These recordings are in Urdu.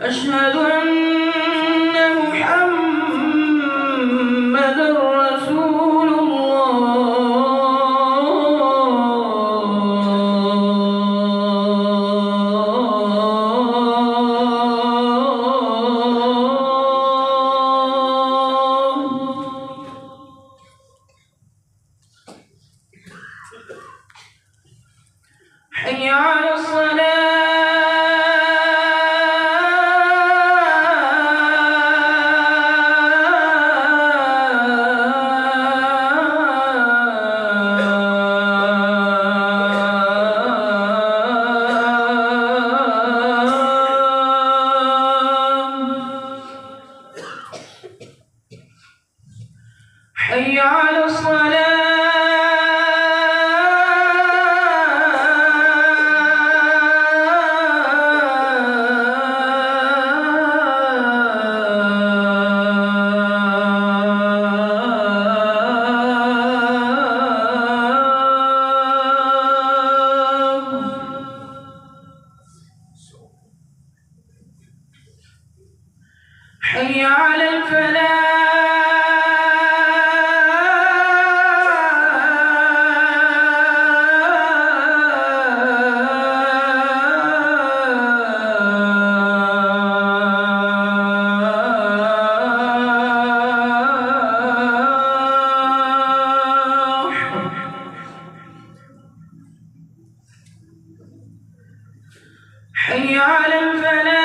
أشهد أن محمدًا رسول حي على الصلاة. حي على الصلاة. حي على الفلاح. حي على الفلاح.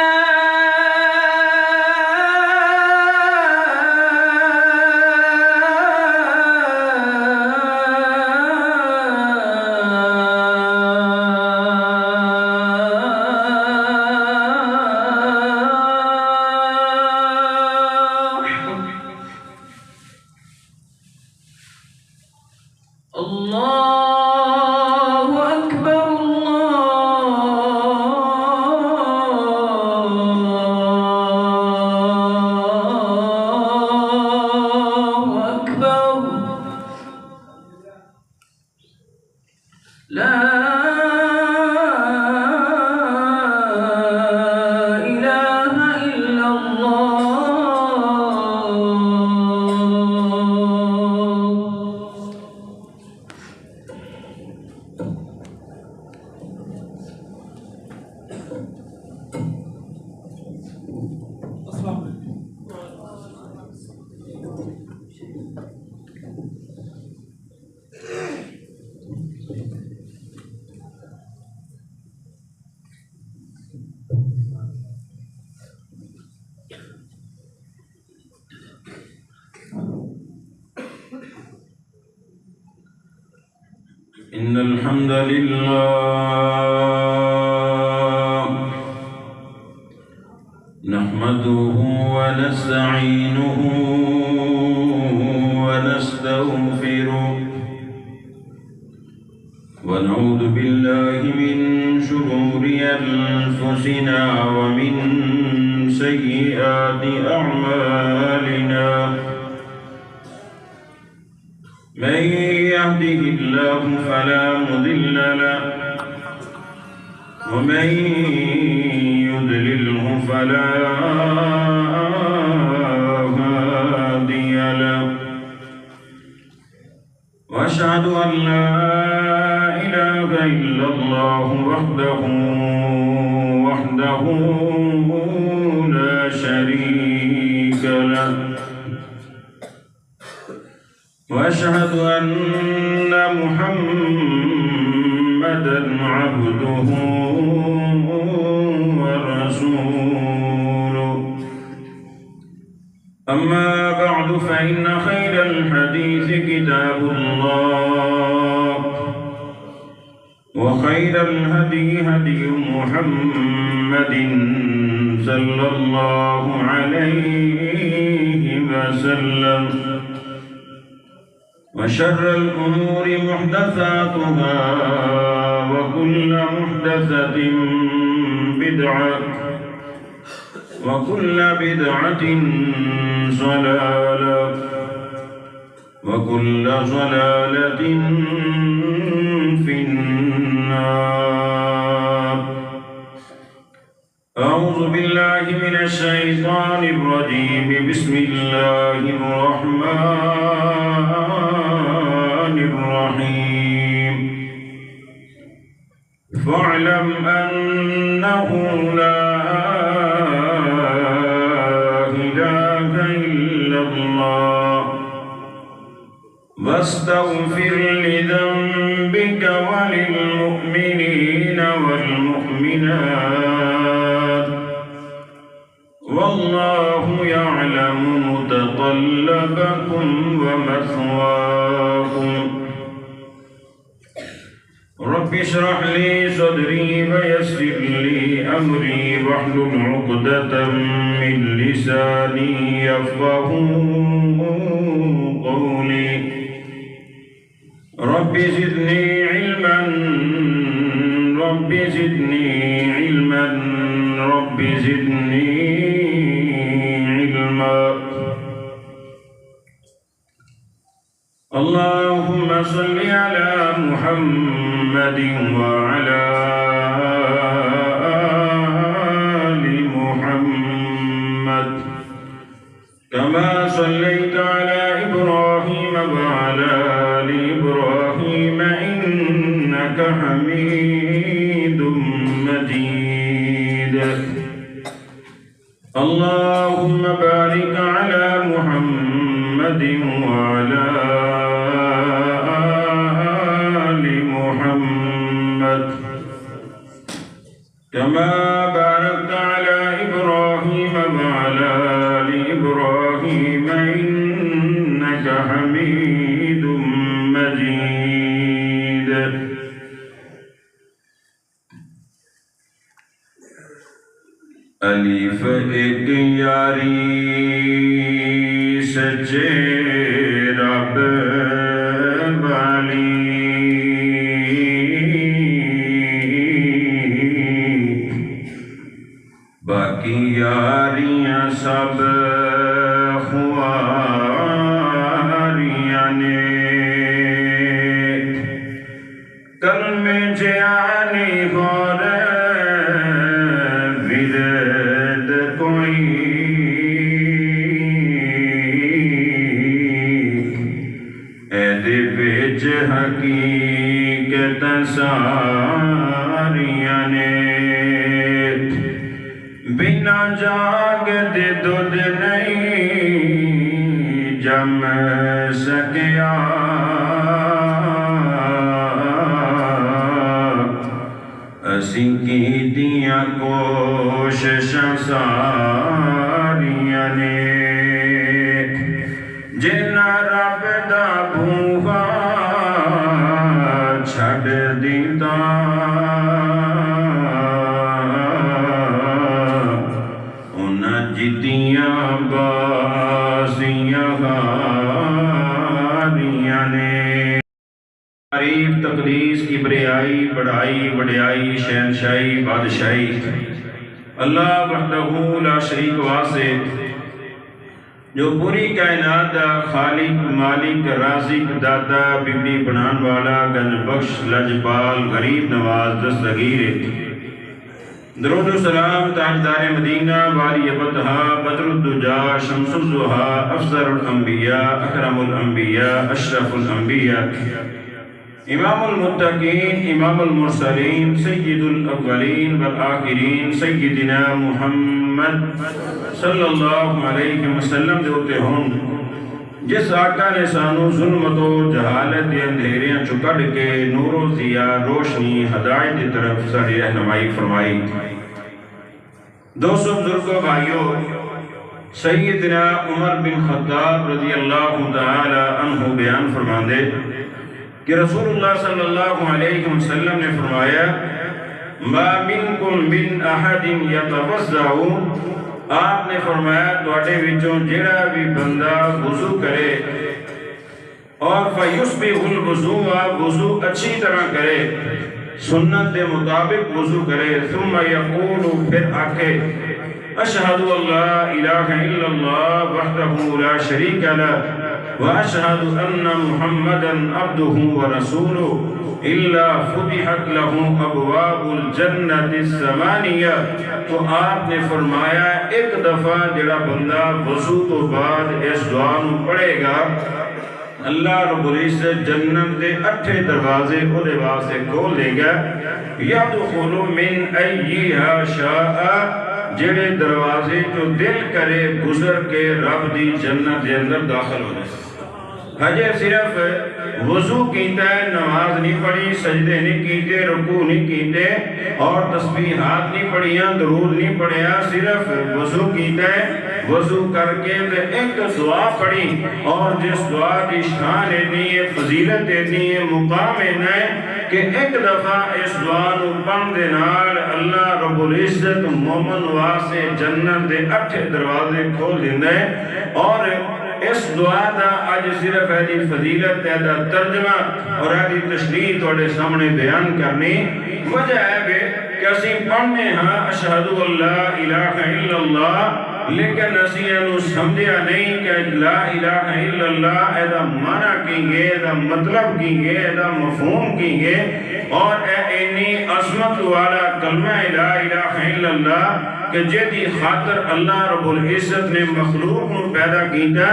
الله أكبر. الله أكبر. لا إله إلا الله. إن الحمد لله نحمده ونستعينه ونستغفره ونعوذ بالله من شرور أنفسنا ومن سيئات أعمالنا من يهده الله فلا مضل له ومن يضلله فلا هادي له وأشهد أن لا إله إلا الله وحده لا شريك له وأشهد أن محمدًا عبده ورسوله أما بعد فإن خير الحديث كتاب الله وخير الهدي هدي محمد صلى الله عليه وسلم وشر الأمور محدثاتها وكل محدثة بدعة وكل بدعة ضلالة وكل ضلالة في النار. أعوذ بالله من الشيطان الرجيم بسم الله الرحمن الرحيم فاعلم أنه لا إله إلا الله واستغفر لذنبك وللمؤمنين والمؤمنات والله يعلم متقلبكم ومثواكم رب اشرح لي صدري ويسر لي أمري واحلل عقدة من لساني يفقهوا قولي رب زدني علما رب زدني علما رب زدني علما اللهم صل على محمد وعلى آل محمد كما صليت على إبراهيم وعلى آل إبراهيم إنك حميد مجيد اللهم بارك على محمد وعلى آل محمد كما باركت على إبراهيم وعلى آل إبراهيم إنك حميد مجيد الف ایک یاری سچے رب والی باقی یاریاں سب خواریاں نے کل میں جانی غور ورد کوئی ایدے بیچ حقیقت ساریاں نے بنا جاگ دے دودھ نہیں جم سکیا اسی کی دیاں کوششاں ساریاں نے جنہ رب دا بھوہا چھڑ دیتا جتیاں بازیاں ہاریاں نے تعریف تقدیس کبریائی بڑائی وڈیائی شہنشاہی بادشاہی اللہ وحدہ لا شریک واسطے جو پوری کائنات دا خالق مالک رازق داتا بگڑی بنان والا گنج بخش لجپال غریب نواز دستگیر درود و سلام تاجدار مدینہ والی ابتہا بدر الدجا شمس الزہا افضل الانبیاء اکرم الانبیاء اشرف الانبیاء امام المتقین امام المرسلین سید الاولین والآخرین سیدنا محمد صلی اللہ علیہ وسلم دے ہوتے ہوں جس آقا نے سانو ظلمت و جہالت دے اندھیریاں چکڑ کے نور و ضیاء روشنی ہدایت کی طرف ساری رہنمائی فرمائی دوستو بزرگوں بھائیوں سیدنا عمر بن خطاب رضی اللہ تعالی عنہ بیان فرماندے کہ رسول اللہ صلی اللہ علیہ وسلم نے فرمایا ما منکم من احد یتوضع آپ نے فرمایا تواڈے وچوں جڑا بھی بندہ وضو کرے اور فیصبح الوضوء وضو اچھی طرح کرے سنت کے مطابق وضو کرے ثم یقول پھر آکھے اشہد اللہ الہ الا اللہ وحدہ لا شریک لہ واشہد ان محمدا عبدہ ورسولہ الا فتحت له ابواب الجنت الثمانیہ، تو آپ نے فرمایا ایک دفعہ جڑا بندہ وضو تو بعد اس دعا نو پڑھے گا، اللہ رب العزت جنت دے 8 دروازے او دے واسطے کھول دے گا، یدخل من ایہا شاء، جڑے دروازے جو دل کرے گزر کے رب دی جنت دے اندر داخل ہو جائے۔ حجے صرف وضو کیتا ہے، نماز نہیں پڑھی، سجدے نہیں کیتے، رکوع نہیں کیتے اور تسبیحات نہیں پڑھیاں، درود نہیں پڑھیا، صرف وضو کیتا ہے، وضو کر کے ایک دعا پڑھی، اور جس دعا کی شان اتنی ہے، فضیلت اتنی ہے، مقام اتنا ہے کہ ایک دفعہ اس دعا نو پڑھن دے نال اللہ رب العزت مومن واسطے جنت دے 8 دروازے کھول دیندا ہے۔ اور اس دعا دا آج صرف ہے فضیلت ہے دا ترجمہ اور ہے تشریح توڑے سامنے بیان کرنی۔ وجہ ہے بے کہ اسی پڑھنے ہاں اشہدو اللہ الہ الا اللہ، لیکن اسی انہوں سمجھیا نہیں کہ لا الہ الا اللہ ایدہ معنی کی گے، ایدہ مطلب کی گے، ایدہ مفہوم کی گے، اور اینی عظمت والا کلمہ لا الہ الا اللہ کہ جیدی خاطر اللہ رب العزت نے مخلوق نو پیدا کیتا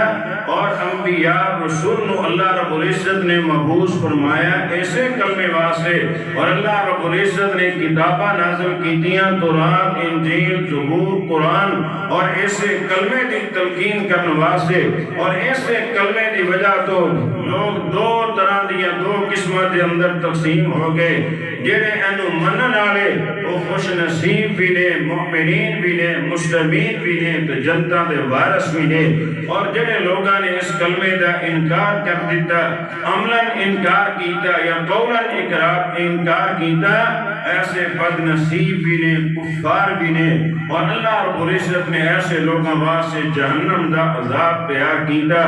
اور انبیاء رسول نو اللہ رب العزت نے مبعوث فرمایا ایسے کلمے واسطے، اور اللہ رب العزت نے کتابہ نازل کیتیاں، تورات، انجیل، زبور، قرآن، اور ایسے کلمے دی تلقین کرنے واسطے، اور ایسے کلمے دی وجہ تو لوگ 2 طرح دیا 2 قسمت دے اندر تقسیم ہو گئے، جنہیں انہوں منن آلے وہ خوش نصیب بھی نے، مؤمنین بھی نے، مسلمین بھی نے، تو جنتا دے وارث بھی نے، اور جنہیں لوگاں نے اس کلمے دا انکار کر دیتا، عملاً انکار کیتا یا قولاً انکار کیتا، ایسے بد نصیب بھی نے، کفار بھی نے، اور اللہ رب العزت نے ایسے لوگاں واسطے جہنم دا عذاب تیار کیتا،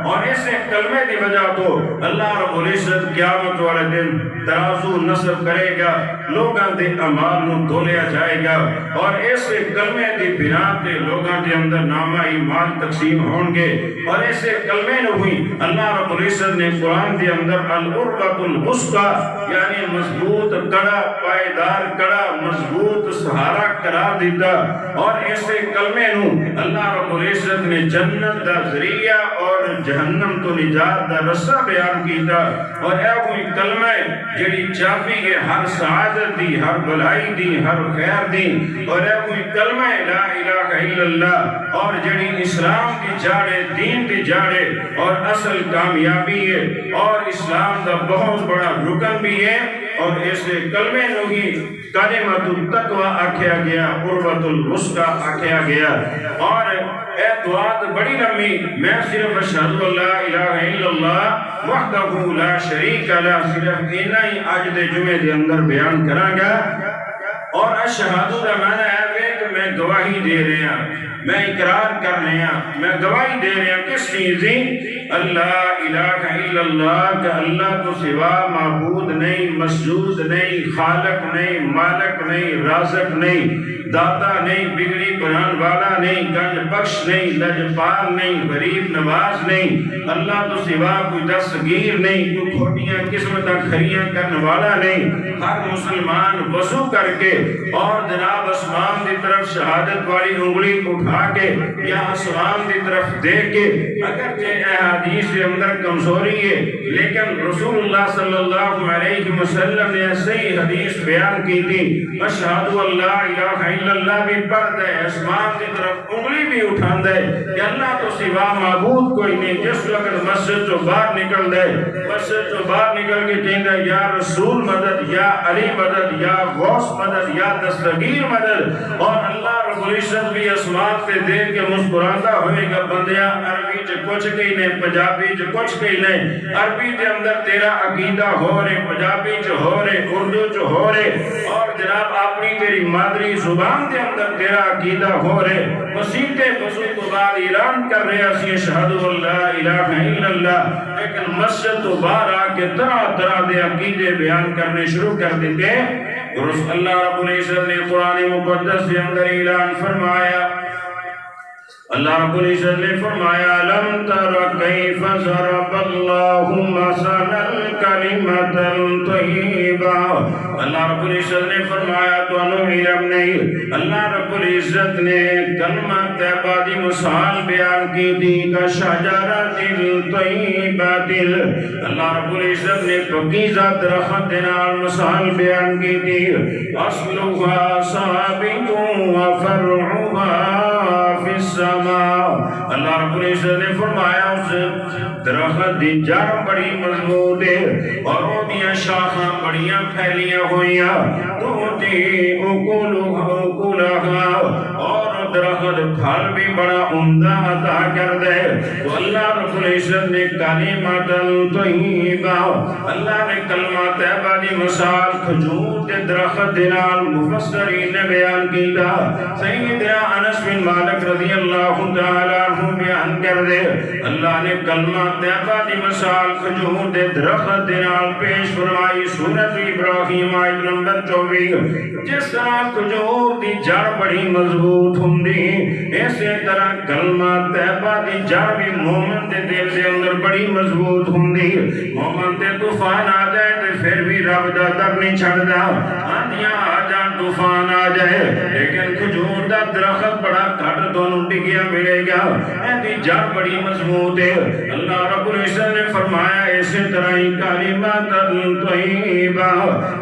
اور ایسے کلمے دی وجہ تو اللہ رب العزت قیامت والے دن ترازو نصب کرے گا، لوگاں دے اعمال نو تولیا جائے گا، اور ایسے کلمے دی بنا تے لوگاں دے اندر نامہ ایمان تقسیم ہون گے، اور ایسے کلمے نو ہوئی اللہ رب العزت نے قرآن دے اندر العروۃ الوثقی یعنی مضبوط کڑا، پائیدار کڑا، مضبوط سہارا قرار دیتا، اور ایسے کلمے نو اللہ رب العزت نے جنت دا ذریعہ اور جہنم تو نجات دا رسہ بیان کیتا، اور اے کوئی کلمہ جڑی چابی ہے ہر سعادت دی، ہر بھلائی دی، ہر خیر دی، اور اے کوئی کلمہ لا الہ الا اللہ، اور جڑی اسلام کی جاڑے، دین کی جاڑے اور اصل کامیابی ہے، اور اسلام دا بہت بڑا رکن بھی ہے، اور ایسے کلمے نو ہی کلمۃ التقوی آکھیا گیا، عروۃ الوثقی آکھیا گیا۔ اور اے دعا بڑی لمبی، میں صرف اشہد اللہ الہ الا اللہ وحدہ لا شریک لہ صرف اتنا ہی آج دے جمعے دے اندر بیان کراں گا۔ اور اشہد دا معنی ہے کہ میں گواہی دے رہا ہوں، میں اقرار کر رہا ہوں، میں گواہی دے رہا ہوں کس چیزیں؟ اللہ الہ الا اللہ کہ اللہ تو سوا معبود نہیں، مسجود نہیں، خالق نہیں، مالک نہیں، رازق نہیں، داتا نہیں، بگڑی بنان والا نہیں، گنج بخش نہیں، لجپال نہیں، غریب نواز نہیں، اللہ تو سوا کوئی دستگیر نہیں، کوئی کھوٹیاں قسمتاں کھریاں کرنے والا نہیں۔ ہر مسلمان وضو کر کے اور جناب اسمان دی طرف شہادت والی انگلی اٹھا کے یا اسمان دی طرف دیکھ کے، اگرچہ احادیث کے اندر کمزوری ہے لیکن رسول اللہ صلی اللہ علیہ وسلم نے صحیح حدیث بیان کی تھی، اشہد اللہ الہ الا اللہ بھی پڑھ دے، اسمان کی طرف انگلی بھی اٹھان دے کہ اللہ تو سوا معبود کوئی نہیں۔ جس وقت مسجد جو باہر نکل دے، مسجد جو باہر نکل کے کہیں دے یا رسول مدد، یا علی مدد، یا غوث مدد، یا دستگیر مدد، اور اللہ رب العزت بھی اسمان پہ دیکھ کے مسکراتا ہوئے گا، بندیاں عربی جو کچھ کہیں نے، پنجابی جو کچھ کہیں نے، عربی کے اندر تیرا عقیدہ ہو رہے، پنجابی جو ہو رہے، اردو جو ہو رہے، اور جناب اپنی تیری مادری زبان کے اندر تیرا عقیدہ ہو رہے، مسیحے وضو کو بعد اعلان کر رہے اسی اشہد اللہ الہ الا اللہ، لیکن مسجد تو باہر آ کے طرح طرح دے عقیدے بیان کرنے شروع کر دیتے۔ اللہ رب العزت نے قرآن مقدس کے اندر اعلان فرمایا اللہ رب العزت نے فرمایا لم تر کیف ضرب اللہ مثلا کلمۃ طیبہ، اللہ رب العزت نے فرمایا تو علم نہیں، اللہ رب العزت نے کلمہ طیبہ دی مثال بیان کی تھی کا شجرۃ طیبۃ، اللہ رب العزت نے پاکیزہ درخت کے نال مثال بیان کی تھی اصلها ثابت وفرعها فی السماء، اللہ رب العزت نے فرمایا اس درخت دی جڑ بڑی مضبوط ہے اور وہ دیاں شاخاں بڑیاں پھیلیاں ہوئیاں تؤتی اکلہا، اور درخت پھل بھی بڑا عمدہ عطا کر دے۔ تو اللہ رب العزت نے کلمۃ طیبہ، اللہ نے کلمہ طیبہ دی مثال کھجور کے درخت دے نال مفسرین نے بیان کیتا۔ سیدنا انس بن مالک رضی اللہ تعالی عنہ بیان کر دے اللہ نے کلمہ طیبہ دی مثال کھجور دے درخت دے نال پیش فرمائی سورۃ ابراہیم آیت نمبر 24، جس طرح کھجور دی جڑ بڑی مضبوط ہوندی اسی طرح کلمہ طیبہ دی جڑ بھی مومن دے دل دے اندر بڑی مضبوط ہوندی، مومن تے طوفان آ جائے تے پھر بھی رب دا در نہیں چھڑدا، آندیاں آ جان طوفان آ جائے لیکن کھجور دا درخت بڑا گھٹ تانوں ڈگیا ملے گا، ایدی جڑ بڑی مضبوط ہے۔ اللہ رب العزت نے فرمایا اسی طرح ہی کلمۃ طیبہ،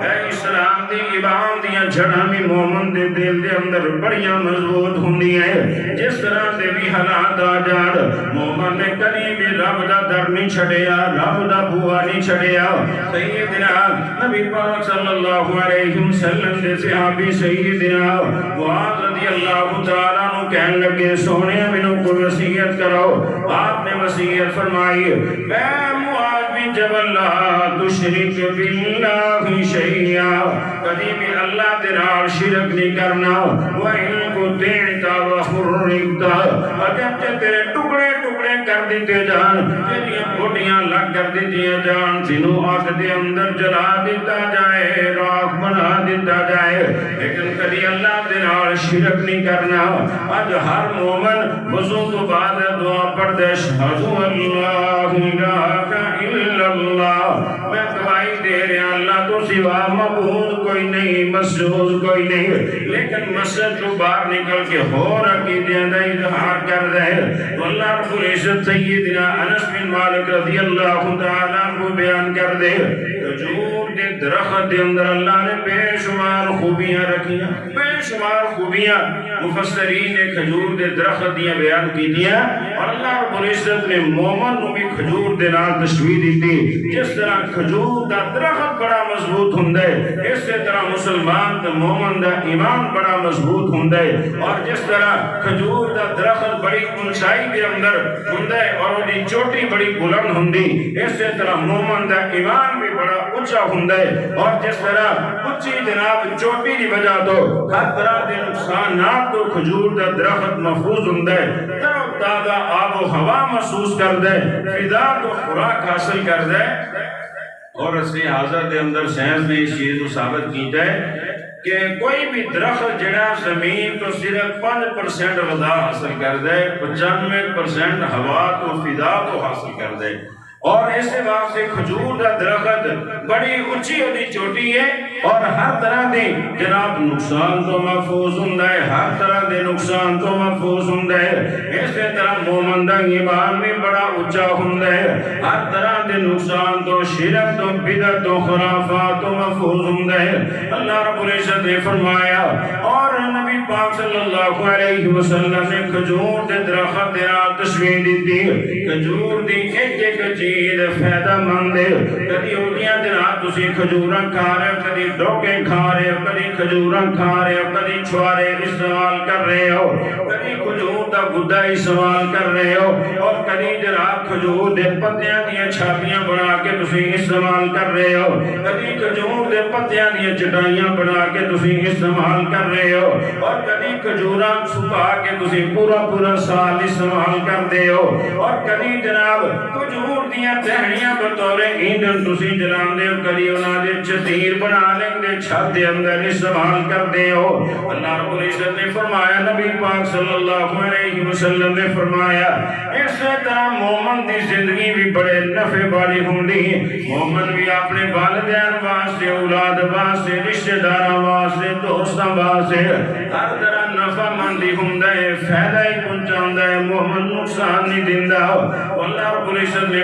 اے اسلام دی ایمان دیاں جڑاں بھی مومن دے دل دے اندر بڑیاں مضبوط ہوندی ہے، جس طرح دے بھی حالات آ جان مومن نے کبھی بھی رب دا در نہیں چھڑیا، رب دا بوا نہیں چھڑیا۔ سیدنا نبی پاک صلی اللہ علیہ وسلم دے صحابی سیدنا معاذ رضی اللہ تعالیٰ عنہ کہنے لگے سونے مینوں کوئی وصیت کرو، آپ نے وصیت فرمائی اے معاذ بن جبل لا تشرک باللہ شیئا، کبھی بھی اللہ دے نال شرک نہیں کرنا، وَإِن قُطِعْتَ وَحُرِّقْتَ، اگر تیرے ٹکڑے ٹکڑے کر دیتے جان، تیریاں بوٹیاں لگ کر دیتیاں جان، تینوں آگ دے اندر جلا دیتا جائے، راکھ بنا دیتا جائے، لیکن کبھی اللہ دے نال شرک نہیں کرنا۔ آج ہر مومن وضو تو بعد دعا پڑھ دے اشہد ان لا الہ الا اللہ، میں گواہی دے رہا اللہ تو سوا معبود کوئی نہیں، مسجود کوئی نہیں، لیکن مسجد تو باہر نکل کے اور عقیدے دا اظہار کر رہے تو اللہ رب العزت سیدنا انس بن مالک رضی اللہ تعالیٰ عنہ بیان کر دے کھجور دے درخت دے اندر اللہ نے بے شمار خوبیاں رکھیاں، بے شمار خوبیاں مفسرین نے کھجور دے درخت دیاں بیان کی دیا، اور اللہ رب العزت نے مومن کو بھی کھجور دے نال تشبیہ دیتی، جس طرح کھجور دا درخت بڑا مضبوط ہوندا ہے اسی طرح مسلمان تے مومن دا ایمان بڑا مضبوط ہوندا ہے، اور جس طرح کھجور دا درخت بڑی اونچائی دے اندر ہوندا ہے اور اودی چوٹی بڑی بلند ہوندی، اسی طرح مومن دا ایمان بھی بڑا اونچا ہوندا ہے، اور جس طرح اونچی جناب چوٹی دی وجہ تو ہر طرح دے نقصانات تو کھجور دا درخت محفوظ ہوندا ہے، تر و تازہ آب و ہوا محسوس کردا ہے، غذا تو خوراک حاصل کردا ہے، اور اصلی حاضر دے اندر سائنس نے اس چیز کو ثابت کیتا ہے کہ کوئی بھی درخت جڑا زمین تو صرف 5% غذا حاصل کردا ہے، 95% ہوا تو فضا تو حاصل کردا ہے، اور اس واسطے کھجور دا درخت بڑی اونچی ہوتی چوٹی ہے اور ہر طرح دے جناب نقصان تو محفوظ ہوندا ہے، ہر طرح دے نقصان تو محفوظ ہوندا ہے، اسی طرح مومن دا ایمان بھی بڑا اونچا ہوندا ہے، ہر طرح دے نقصان تو شرک تو بدعت تو خرافات تو محفوظ ہوندا ہے۔ اللہ رب العزت نے فرمایا اور نبی پاک صلی اللہ علیہ وسلم نے کھجور دے درخت دے نال تشبیہ دیتی، کھجور دی ایک ایک چیز فائدہ مند ہے، کدی اودیاں دے نال تسی کھجوراں کھا رہے ہو، کدی ڈوکے کھا رہے ہو، کدی کھجوراں کھا رہے ہو، کدی چھوارے استعمال کر رہے ہو، کدی کھجور دا گدا استعمال کر رہے ہو، اور کدی جناب کھجور دے پتیاں دیاں چھاپیاں بنا کے تسی استعمال کر رہے ہو، کدی کھجور دے پتیاں دیاں چٹائیاں بنا کے تسی استعمال کر رہے ہو، اور کدی کھجوراں چھپا کے تسی پورا سال استعمال کر دے ہو، اور کدی جناب کھجور دیاں ٹہنیاں بطور ایندھن تسی جلاندے ہو، کدی انہاں دے چتیر بنا لیندے چھت دے اندر استعمال کر دے ہو۔ اللہ رب العزت نے فرمایا نبی پاک صلی اللہ علیہ علیہ وسلم نے فرمایا اس طرح مومن دی زندگی بھی بڑے نفع والی ہوندی مومن بھی اپنے والدین واسطے اولاد واسطے رشتہ داراں واسطے دوستاں واسطے ہر طرح نفع مندی ہوندا ہے فائدہ ہی پہنچاوندا ہے مومن نقصان نہیں دیندا اللہ رب العزت نے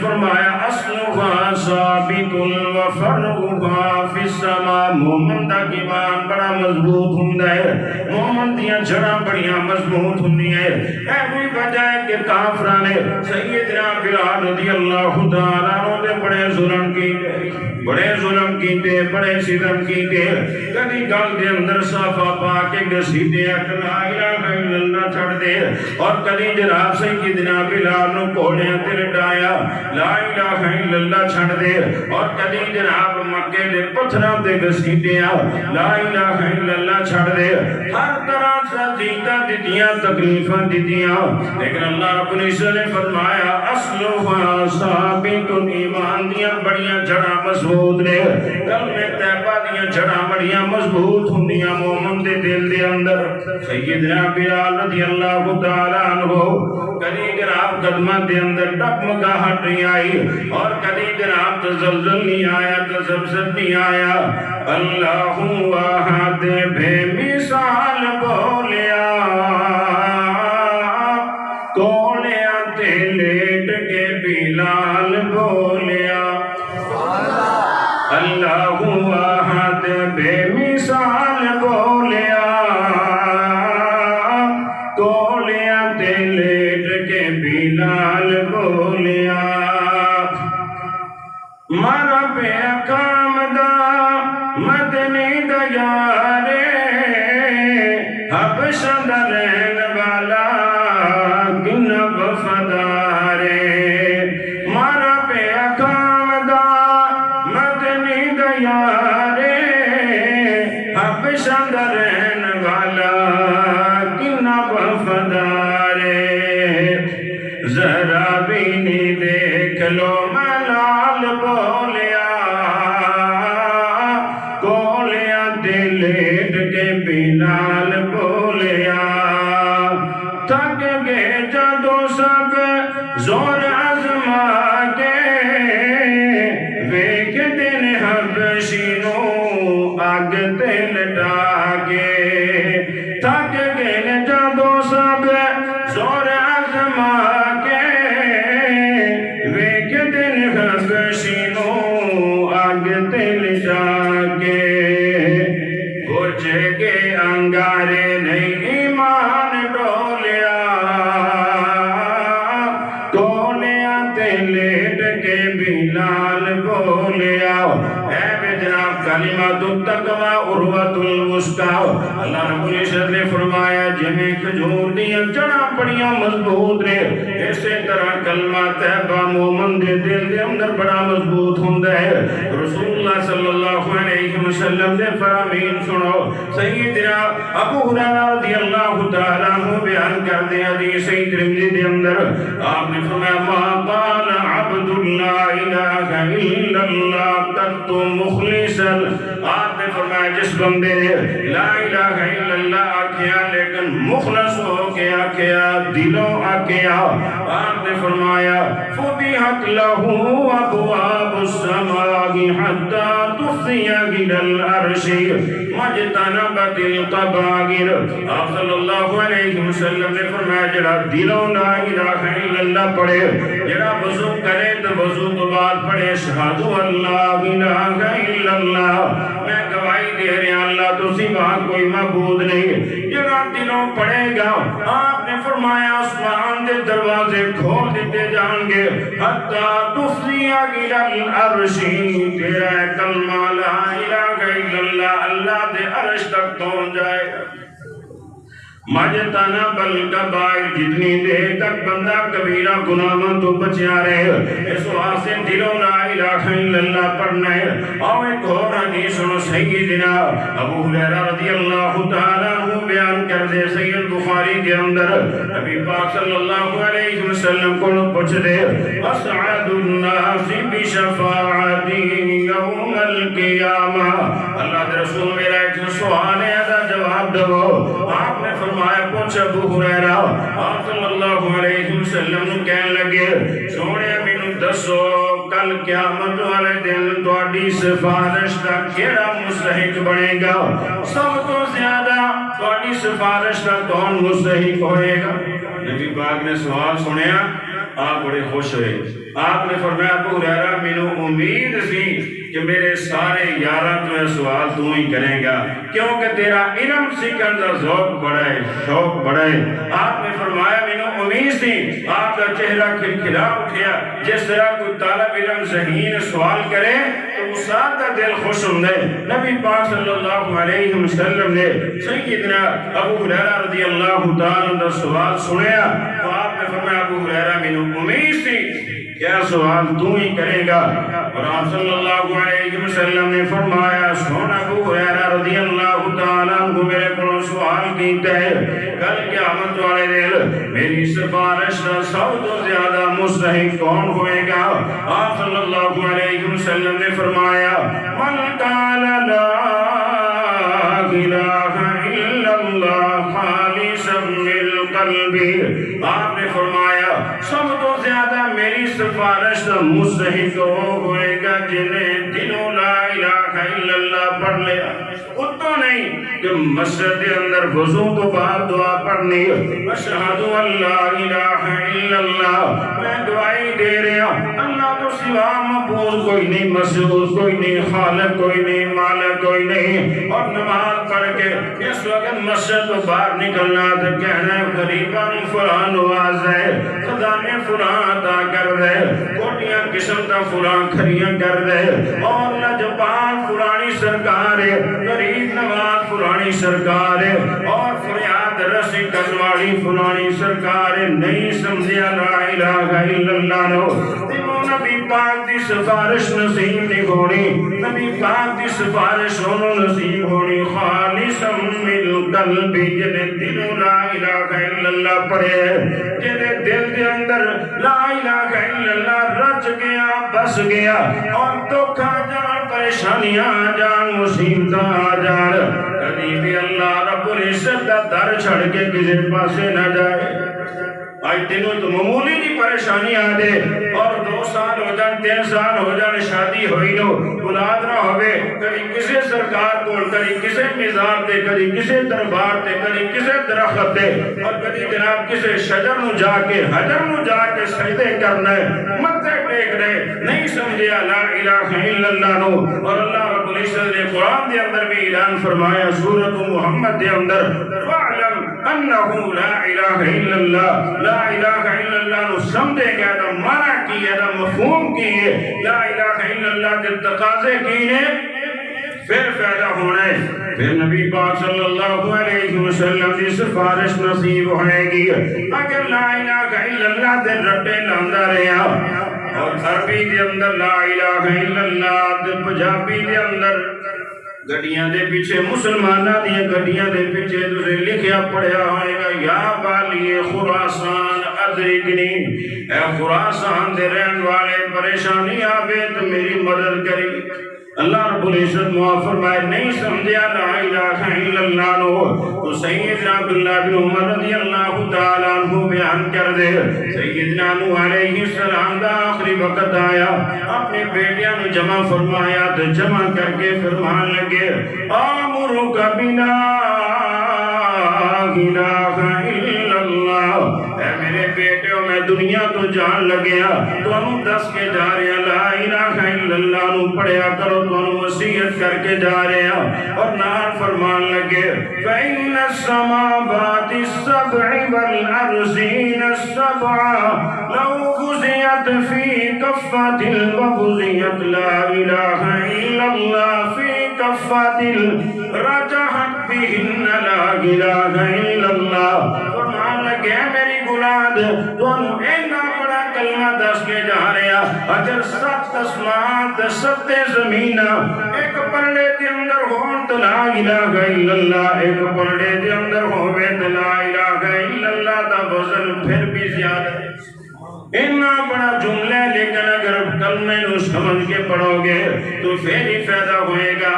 فرمایا اصلها ثابت وفرعها في السماء مومن دا ایمان بڑا مضبوط ہوندا ہے مومن دیاں جڑاں بڑیاں مضبوط ہوندیاں اے کوئی وجہ ہے کہ کافراں نے سیدنا بلال رضی اللہ تعالیٰ عنہ نے بڑے ظلم کیتے بڑے ستم کیتے کبھی گل دے اندر صافا پا کے گھسیٹے لا الہ الا اللہ چھڑ دے اور کبھی جناب سیدنا بلال نو گھوڑیاں تے لٹایا لا الہ الا اللہ چھڑ دے اور کبھی جناب مکے دے پتھراں تے گھسیٹیا لا الہ الا اللہ چھڑ دے ہر طرح سزیدہ دتیاں تکلیفاں دتیاں لیکن اللہ رب العزت نے فرمایا اصلها ثابت ایمان دیاں بڑیاں جڑاں مضبوط نے کلمہ طیبہ دیاں جڑاں بڑیاں مضبوط ہوندیاں مومن دے دل دے اندر سیدنا بلال رضی اللہ تعالی عنہ کدی جناب قدمہ دے اندر ڈگمگاہٹ نہیں آئی اور کدی جناب تزلزل نہیں آیا تزلزل نہیں آیا اللہ احد بے مثال بولیا کونیا تے لیٹ کے بلال بولیا اللہ احد بے مثال بولیا کونیا تے لیٹ کے بلال بولیا مارا پہ اقام دا مدنی دا یارے حبشہ دا رہن والا کن وفادارے مارا پہ اقام دا مدنی دا یارے حبشہ دا رہن والا کن وفادارے ذرا بھی نہیں دیکھ لو ملال بولیا کولیا لیٹ کے بلال بولیا تھک گئے جدو سب زور آزما کے ویکھ دن حبشی نو آگ تے لٹا کے تھک گئے جدو سب زور آزما کے ویکھ دن حبشی نو آگ تے لٹا کے بجھ کے انگارے نہیں ایمان ڈولیا کونیا تے لیٹ کے بلال بولیا اے بے جناب کلمات التقوی عروۃ الوثقی اللہ رب العزت نے فرمایا جویں کھجور دیاں جڑاں بڑیاں مضبوط نے اسی طرح کلمہ طیبہ مومن دے دل دے اندر بڑا مضبوط ہوندا ہے رسول اللہ صلی اللہ علیہ وسلم دے فرامین سنو سیدنا ابو ہریرہ رضی اللہ تعالیٰ عنہ بیان کردے حدیث ترمذی دے اندر آپ نے فرمایا ما قال عبد لا الہ الا اللہ قط مخلصا آپ نے فرمایا جس بندے نے لا الہ الا اللہ آکھیا لیکن مخلص ہو کے آکھیا دلوں آکھیا آپ نے فرمایا فتحت له ابواب السماء حتى تفضي الى العرش مجتنبت القبائر آپ صلی اللہ علیہ وسلم نے فرمایا جڑا دلوں لا الہ الا اللہ پڑھے جڑا وضو کرے تو وضو تو بعد پڑھے اشہد ان لا الہ الا اللہ میں گواہی دے رہا اللہ تو سوا کوئی معبود نہیں جڑا دلوں پڑھے گا آپ نے فرمایا آسمان دے دروازے کھول دیتے جان گے حتی تفضی الى العرش تیرا کلمہ لا الہ الا اللہ اللہ دے عرش تک پہنچ جائے گا مجتنا بالکبائر جتنی دیر تک بندہ کبیرہ گناہوں تو بچیا رہے اس واسطے دلوں لا الہ الا اللہ پڑھنا ہے اور ایک اور حدیث سنو سیدنا ابو ہریرہ رضی اللہ تعالیٰ عنہ بیان کر دے سید بخاری کے اندر نبی پاک صلی اللہ علیہ وسلم کو پوچھ دے اسعد الناس بشفاعتی یوم القیامہ اللہ دے رسول میرا ایک سوال ہے دا جواب دو آپ نے فرمایا ابو ہریرہ آپ صلی اللہ علیہ وسلم نو کہن لگے سونے مینوں دسو کل قیامت والے دن تہاڈی سفارش دا کیڑا مستحق بنے گا؟ سب تو زیادہ تہاڈی سفارش دا کون مستحق ہوئے گا؟ نبی پاک نے سوال سنیا، آپ بڑے خوش ہوئے۔ آپ نے فرمایا ابو ہریرہ مینوں امید سی کہ میرے سارے یاراں تو یہ سوال تو ہی کریں گا، کیونکہ تیرا علم سیکھن دا ذوق بڑا ہے، شوق بڑا ہے۔ آپ نے فرمایا مینوں امید سی، آپ کا چہرہ کھلکھلا اٹھیا، جس طرح کوئی طالب علم ذہین سوال کرے تو استاد کا دل خوش ہوندا ہے۔ نبی پاک صلی اللہ علیہ وسلم نے سیدنا ابو ہریرہ رضی اللہ تعالی عنہ سوال سنیا تو آپ نے فرمایا ابو ہریرہ مینوں امید سی کیا سوال تو ہی کرے گا؟ اور آپ صلی اللہ علیہ وسلم نے فرمایا سن ابو ہریرہ رضی اللہ تعالیٰ عنہ میرے کو سوال کیتا ہے کل قیامت والے دن میری سفارش کا سب تو زیادہ مستحق کون ہوئے گا؟ آپ صلی اللہ علیہ وسلم نے فرمایا من قال لا الہ الا اللہ خالصا من قلبی، آپ نے فرمایا سب تو زیادہ میری سفارش کا مستحق ہوئے گا جنہیں دلوں لا الہ الا اللہ پڑھ لیا۔ اتنا نہیں کہ مسجد کے اندر وضو تو بعد دعا پڑھنی اشہد ان لا الہ الا اللہ، میں گواہی دے رہا اللہ تو سوا معبود کوئی نہیں، مسجود کوئی نہیں، خالق کوئی نہیں، مالک کوئی نہیں، اور نماز پڑھ کے اس وقت مسجد تو باہر نکلنا تو کہنا ہے غریباں فلاں نواز ہے، خزانے فلاں عطا کر دے، کوٹیاں قسم تا فلاں کھریاں کر دے، اور لجپال فلانی سرکار ہے، غریب نواز فلانی سرکار ہے، اور فریاد رسی کرنوالی فلانی سرکار ہے۔ نہیں سمجھیا لا الہ الا اللہ نو نبی پاک دی سفارش نصیب نہیں ہونی، نبی پاک دی سفارش ہونو نصیب ہونی خالصا من قلبی، جنہیں دلوں لا الہ الا اللہ پڑھے، جنہیں دل کے اندر لا الہ الا اللہ رچ گیا بس گیا، اور دکھ آ جان پریشانیاں آ جان مصیبتاں آ جان، کبھی بھی اللہ رب العزت کا در چھڑ کے کسی پاسے نہ جائے۔ آج دنوں تو معمولی جی پریشانی آ دے اور 2 سال ہو جان 3 سال ہو جان شادی ہوئی نو اولاد نہ ہوئے، کبھی کسی سرکار کو کبھی کسی مزار تے کبھی کسی دربار تے کبھی کسی درخت تے اور کبھی جناب کسی شجر نو جا کے حجر نو جا کے سجدے کرنا ہے، متھے ٹیک رہے، نہیں سمجھیا لا الہ الا اللہ نو۔ اور اللہ رب العزت نے قرآن دے اندر بھی اعلان فرمایا سورۃ محمد دے اندر فَاعْلَمْ أَنَّهُ لَا إِلَهَ إِلَّا اللَّهُ، لا الہ الا اللہ نو سمجھے گا تو معنی کی ہے، تو مفہوم کی ہے، لا الہ الا اللہ کے تقاضے کی ہے، پھر پیدا ہونا ہے، پھر نبی پاک صلی اللہ علیہ وسلم کی سفارش نصیب ہوئے گی۔ اگر لا الہ الا اللہ دے رٹے لاندہ رہا اور عربی دے اندر لا الہ الا اللہ دے پنجابی دے اندر گڈیاں دے پیچھے مسلمانہ دی گڈیاں دے پیچھے تُسے لکھیا پڑھیا ہوئے گا یا بالی خراسان ادرکنی، اے خراسان دے رہن والے پریشانی آوے تو میری مدد کری۔ اللہ رب العزت معاف فرمائے نہیں سمجھیا لا الہ الا اللہ نو تو سیدنا عبداللہ بن عمر رضی اللہ تعالیٰ عنہ بیان کر دے سیدنا نوح علیہ السلام دا آخری وقت آیا، اپنے بیٹیاں نو جمع فرمایا تو جمع کر کے فرمان لگے آمرک بنا الہ الا اللہ، اے میرے بیٹیوں میں دنیا تو جان لگیا تو انہوں دس کے جا رہے ہیں لا الہ الا اللہ نو پڑھیا کرو تو انہوں وصیت کر کے جا رہے ہیں اور نار فرمان لگے فَإِنَّ السَّمَاوَاتِ السَّبْعِ وَالْأَرْضِينَ السَّبْعَ لَوْ غُزِيَتْ فِي كَفَّةٍ وَغُزِيَتْ لَا إِلَهَ إِلَّا اللَّهُ فِي كَفَّةٍ رَجَحَتْ بِهِنَّ لَا إِلَهَ إِلَّا اللَّهُ۔ فرمان لگے میری گلاد تو انہوں اینا بڑا کلمہ دس کے جا رہے ہیں، اگر 7 آسمان 7 زمین ایک پرڑے کے اندر ہون تو لا الہ الا اللہ، ایک پرڑے کے اندر ہوئے تو لا الہ الا اللہ دا وزن پھر بھی زیادہ ہے۔ اتنا بڑا جملہ لیکن اگر کلمے نو سمجھ کے پڑھو گے تو پھر ہی فائدہ ہوئے گا۔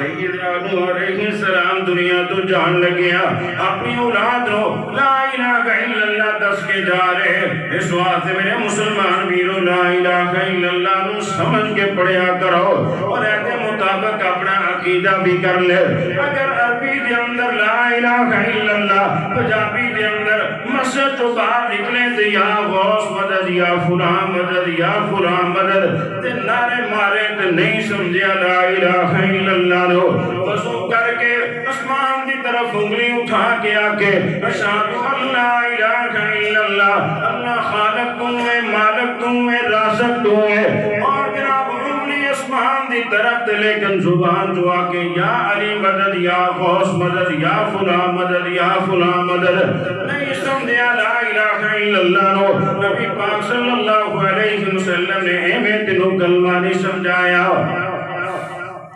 سیدنا نوح علیہ السلام دنیا تو جان لگیا اپنی اولاد نو لا الہ الا اللہ دس کے جا رہے اس واسطے میرے مسلمان ویرو لا الہ الا اللہ نو سمجھ کے پڑھیا کرو اور ایسے مطابق اپنا عقیدہ بھی کر لے اگر عربی دے اندر لا الہ الا اللہ پنجابی دے اندر مسجد تو باہر نکلے تے یا غوث مدد یا فلاں مدد یا فلاں مدد تے نعرے مارے تے نہیں سمجھیا لا الہ الا اللہ نو وضو کر کے آسمان دی طرف انگلی اٹھا کے آکے اشہد ان لا الہ الا اللہ اللہ خالق تو ہے مالک تو ہے رازق تو ہے اور جناب انگلی آسمان دی طرف تے لیکن زبان جو آکے یا علی مدد یا غوث مدد یا فلاں مدد یا فلاں مدد نہیں سمجھیا لا الہ الا اللہ نو نبی پاک صلی اللہ علیہ وسلم نے اہمیں تنو کلمہ نہیں سمجھایا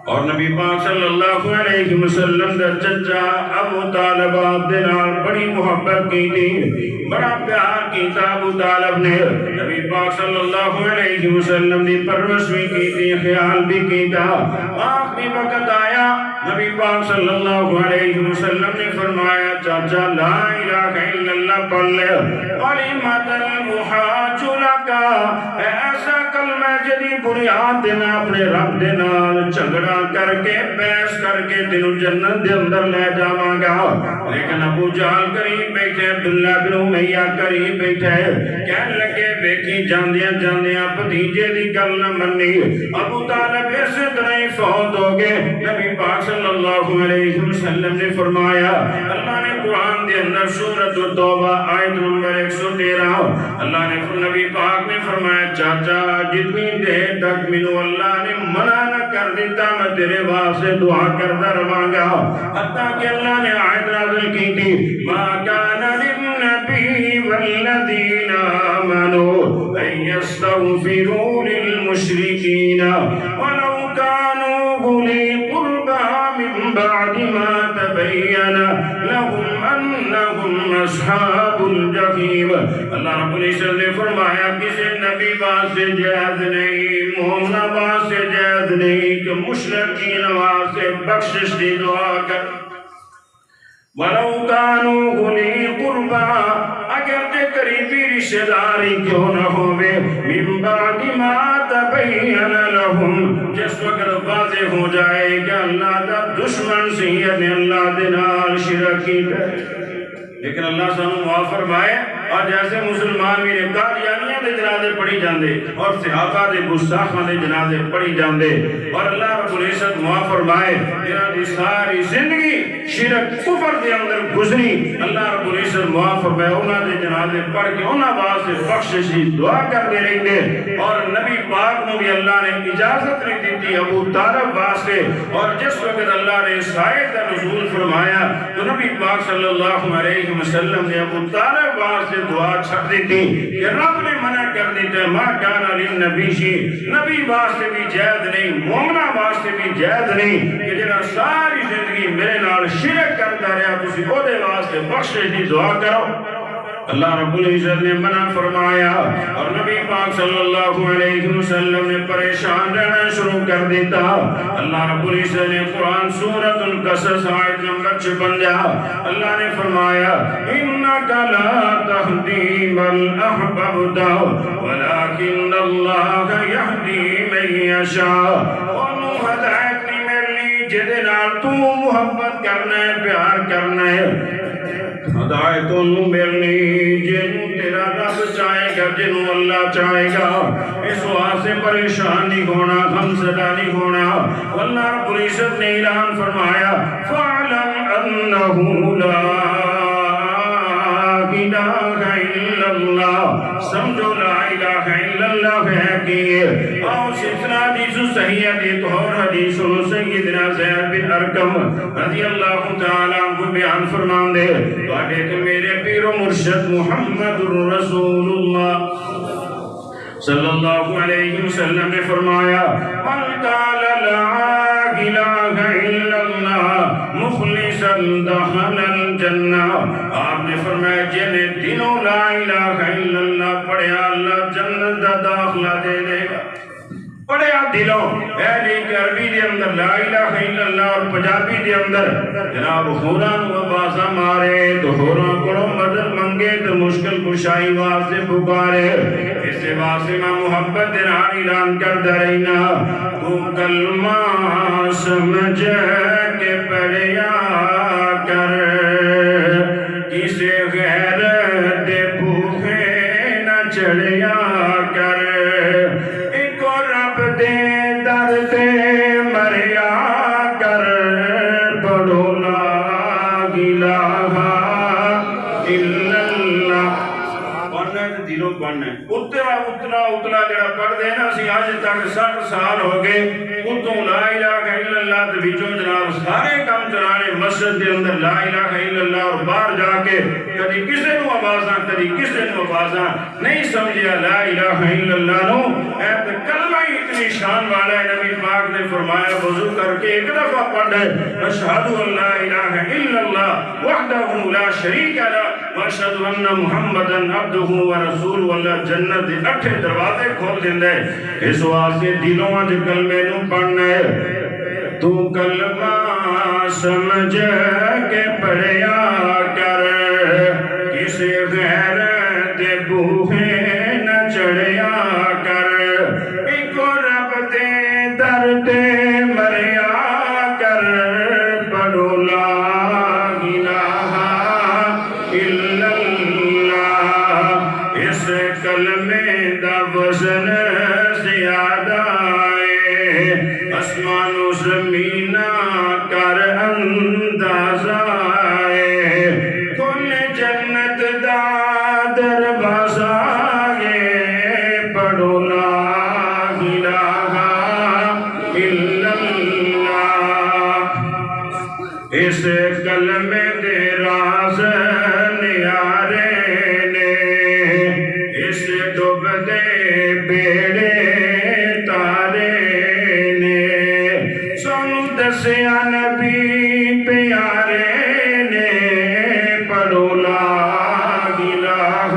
اور نبی پاک صلی اللہ علیہ وسلم در چچا ابو طالب آپ دنال بڑی محبت کی تھی بڑا پیار کیتا ابو طالب نے نبی پاک صلی اللہ علیہ وسلم نے پرورش بھی کی تھی خیال بھی کیتا آخری وقت آیا نبی پاک صلی اللہ علیہ وسلم نے فرمایا چاچا لا الہ الا اللہ پڑھ لے کلمۃ المحاج لکا ایسا کلمہ جدی بنیاد دینا اپنے رب دے نال جھگڑا کر کے بحث کر کے تینوں جنت دے اندر لے جاواں گا لیکن ابو جہل قریب بیٹھے عبداللہ بن امیہ قریب بیٹھے کہنے لگے بیٹھی جاندیاں جاندیاں بھتیجے دی گل نہ منی ابو طالب اسی طرح ہی فوت ہو گئے نبی پاک صلی اللہ علیہ وسلم نے فرمایا اللہ نے قرآن دے اندر سورۃ التوبہ آیت نمبر 113 اللہ نے نبی پاک نے فرمایا چاچا جتنی دیر تک منو اللہ نے منع نہ کر دیتا میں تیرے واسطے دعا کرتا رہاں گا حتیٰ کہ اللہ نے آیت نازل کی تھی ما کان للنبی والذین آمنوا ان یستغفروا للمشرکین ولو كانوا أولي قربى من بعد ما تبين لهم أنهم أصحاب الجحيم اللہ رب العزت نے فرمایا کسی نبی واسطے جائز نہیں مومن واسطے جائز نہیں کہ مشرکین واسطے بخشش دی دعا کر وَلَوْ كَانُوا أُولِي قُرْبَىٰ اگر تے قریبی رشتہ داری کیوں نہ ہوئے من بعد ما تبین لهم جس وقت واضح ہو جائے کہ اللہ کا دشمن سی یعنی اللہ دے نال شرک کیتا لیکن اللہ سانو معاف فرمائے اور جیسے مسلمان بھی نے قادیانیاں دے جنازے پڑھی جاندے اور صحابہ دے گستاخاں دے جنازے پڑھی جاندے اور اللہ رب العزت معاف فرمائے جنہاں دی ساری زندگی شرک کفر دے اندر گزری اللہ رب العزت معاف فرمائے انہاں دے جنازے پڑھ کے انہاں واسطے بخشش دی دعا کردے رہندے اور نبی پاک نو بھی اللہ نے اجازت نہیں دیتی ابو طالب واسطے اور جس وقت اللہ نے سائے کا نزول فرمایا تو نبی پاک صلی اللہ علیہ وسلم نے ابو طالب واسطے دعا چھڑ دیتی کہ رب نے منع کر دیتے ما کانا للنبی شی نبی واسطے بھی جائز نہیں مومنہ واسطے بھی جائز نہیں کہ جنہاں ساری زندگی میرے نال شرک کرتا رہا تسی او دے واسطے بخشش دی دعا کرو اللہ رب العزت نے منع فرمایا اور نبی پاک صلی اللہ علیہ وسلم نے پریشان رہنا شروع کر دیتا اللہ رب العزت نے قرآن سورۃ القصص آیت نمبر 56 اللہ نے فرمایا انکا لا تہدی من احببت ولکن اللہ یہدی من یشاء انہوں ہدایت نہیں ملنی جدے نال تو محبت کرنا ہے پیار کرنا ہے ہدایت انہوں ملنی جنہوں تیرا رب چاہے گا جنہوں اللہ چاہے گا اس واسطے پریشان نہیں ہونا غمزدہ نہیں ہونا واللہ رب العزت نے اعلان فرمایا فَعْلَمْ أَنَّهُ لَا الہ الا اللہ سمجھو لا الہ الا اللہ ہے کہ اور سلسلہ حدیث صحیح ایک اور حدیث سیدنا زید بن ارقم رضی اللہ تعالیٰ عنہ بیان فرمان دے تو کہ میرے پیر و مرشد محمد رسول اللہ صلی اللہ علیہ وسلم نے فرمایا من قال لا الہ الا اللہ مخلصا دخل الجنہ آپ نے فرمایا جنہیں دنوں لا الہ الا اللہ پڑھیا اللہ جنت دا داخلہ دے دے گا پڑھیا دلوں لیکن عربی دے اندر لا الہ الا اللہ اور پنجابی دے اندر جناب ہوراں نو آوازاں مارے تو ہوراں کولوں مدد منگے تو مشکل کشائی واسطے پکارے اس واسطے میں محبت دے نال اعلان کردا رہنا تو کلمہ سمجھ کے پڑھیا کر کسے غیر دے بھوکے نہ چڑھیا کر دے در تے مریا کر پڑھو لا الہ الا اللہ پڑھنا ہے دلوں پڑھنا ہے اتنا جڑا پڑھ دے نا اسی آج تک 60 سال ہو گئے اتوں لا الہ الا اللہ دے وچوں جناب سارے کام چلانے مسجد دے اندر لا الہ الا اللہ اور باہر جا کے کدی کسے نو آوازاں کدی کسے نو آوازاں نہیں سمجھیا لا الہ الا اللہ نو اے تے کلمہ ہی اتنی شان والا ہے نبی پاک نے فرمایا وضو کر کے ایک دفعہ پڑھ اشہد ان لا الہ الا اللہ وحدہ لا شریک لہ واشہد ان محمدا عبدہ ورسولہ اللہ جنت دے 8 دروازے کھول دیندا ہے اس واسطے دلوں وچ کلمے نو پڑھنا ہے تو کلمہ سمجھ کے پڑھیا کر کسے غیر دے بوہے نہ چڑھیا کر ایک رب دے در تے مریا کر پڑھو لا الہ الا اللہ اس کلمے دا وزن زیادہ ہے اسمان و زمین کر اندازہ ہے کل جنت دا دروازہ ہے پڑھو لا الہ الا اللہ اس کلمے دے راز نیارے نے اس ڈوب دے بیڑے تارے نے سنو دسیا نبی پیارے نے پڑھو لا الہ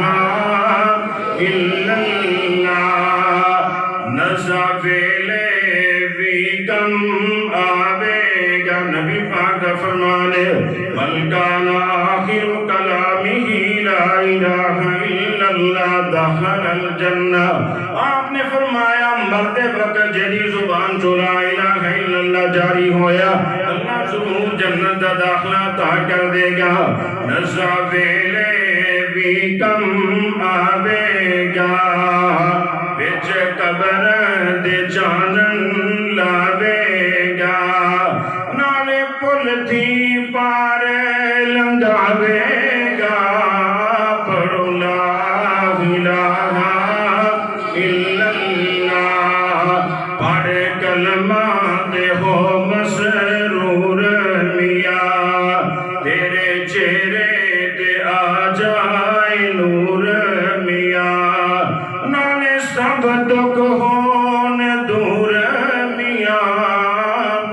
الا اللہ نزا ویلے بھی کم آوے گا نبی پاک فرمانے ملکان آخر کلامی لا الہ الا اللہ دخل الجنہ آپ نے فرمایا مرتے وقت جدی زبان جو لا الہ الا اللہ جاری ہویا اللہ ضرور جنت دا داخلہ تا کر دے گا نزا ویلے بھی کم آوے گا بچ قبر دے جانن لاوے گا نالے پل تھی پار لنگاوے گا پڑھو لا الہ الا اللہ پڑھ کلمہ دے ہو مسرور میاں تیرے چہرے تے آ جائے نور میاں نالے سب دکھ ہون دور میاں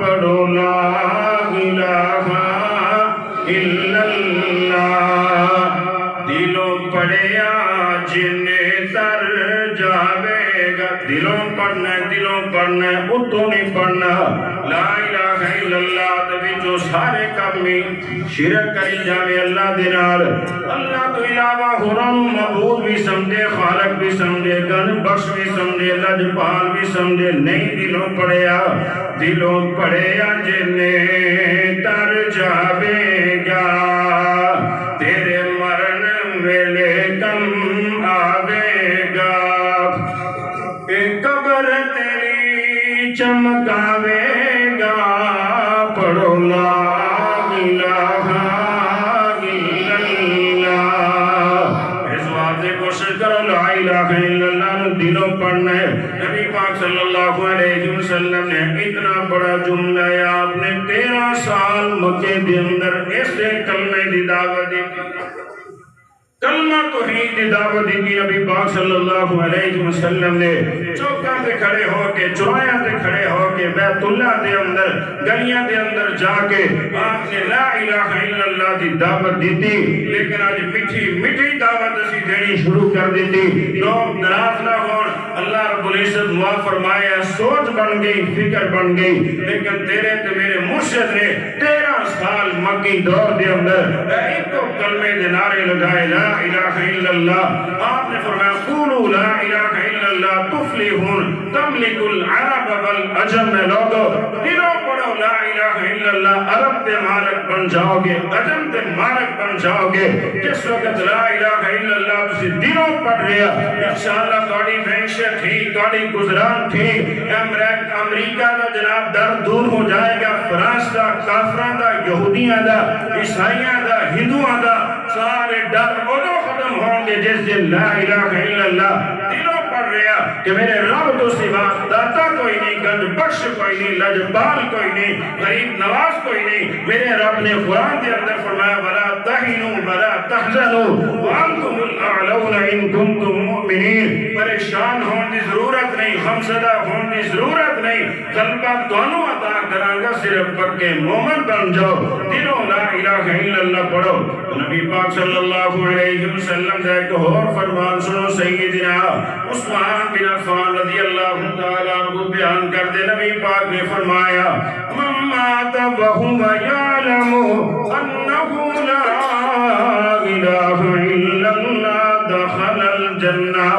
پڑھو لا الہ الا اللہ دلوں پڑھیا جن تر جاوے گا دلوں پڑھنا اتوں نہیں پڑھنا لا الہ الا اللہ دے وچوں سارے کمی شرک کری جاوے اللہ دے نال اللہ تو علاوہ حرم معبود بھی سمجھے خالق بھی سمجھے گن بخش بھی سمجھے لجپال بھی سمجھے نہیں دلوں پڑھیا جنے تر جاوے گا تیرے مرن ویلے کم آوے گا قبر تیری چمکاوے گا پڑھو لا الہ الا اللہ اس واضح کوشش کرو لا الہ الا اللہ دلوں پڑھنا ہے نبی پاک صلی اللہ علیہ وسلم نے اتنا بڑا جملہ ہے آپ نے 13 سال مکے دے اندر ایسے کلمے دی دعوت دی کلمہ توحید دی دعوت دی نبی پاک صلی اللہ علیہ وسلم نے چوکاں تے کھڑے ہو کے چوراہاں تے کھڑے ہو کے بیت اللہ دے اندر گلیاں دے اندر جا کے آپ نے لا الہ الا اللہ دی دعوت دیتی. لیکن آج میٹھی دعوت اسی دینی شروع کر دیتی. لوگ ناراض نہ ہون. اللہ رب العزت دعا فرمایا سوچ بن گئی فکر بن گئی. لیکن تیرے تے میرے مرشد نے 13 سال مکی دور دے اندر ایک کلمے دے نعرے لگائے لا الہ الا اللہ. آپ نے فرمایا قولوا لا الہ الا اللہ تفلحون تملک العرب والعجم. میں لوگو دلوں پڑھو لا الہ الا اللہ عرب تے مالک بن جاؤ گے عجم تے مالک بن جاؤ گے. جس وقت لا الہ الا اللہ تسی دلوں پڑھ رہا انشاءاللہ تھوڑی معیشت ٹھیک تھوڑی گزران ٹھیک امریکہ دا جناب در دور ہو جائے گا. فرانس دا کافراں دا یہودیاں دا عیسائیاں دا ہندوؤں دا سارے ڈر ادو ختم ہوں گے جس دن لا الہ الا اللہ دلوں پڑھ رہا کہ میرے رب تو سوا داتا کوئی نہیں گنج بخش کوئی نہیں لجبال کوئی نہیں غریب نواز کوئی نہیں. میرے رب نے قرآن کے اندر فرمایا ولا تہنوا ولا تحزنوا وانتم الاعلون ان کنتم مؤمنین. پریشان ہون دی ضرورت نہیں غمزدہ ہون دی ضرورت نہیں. قلبہ دونوں عطا کران گا صرف پکے مومن بن جاؤ. دلوں لا الہ الا اللہ پڑھو. نبی پاک صلی اللہ علیہ وسلم کا ایک اور فرمان سنو. سیدنا عثمان بن عفان رضی اللہ تعالیٰ عنہ بیان کر دے. نبی پاک نے فرمایا من مات وهو يعلم انه لا اله الا اللہ دخل الجنہ.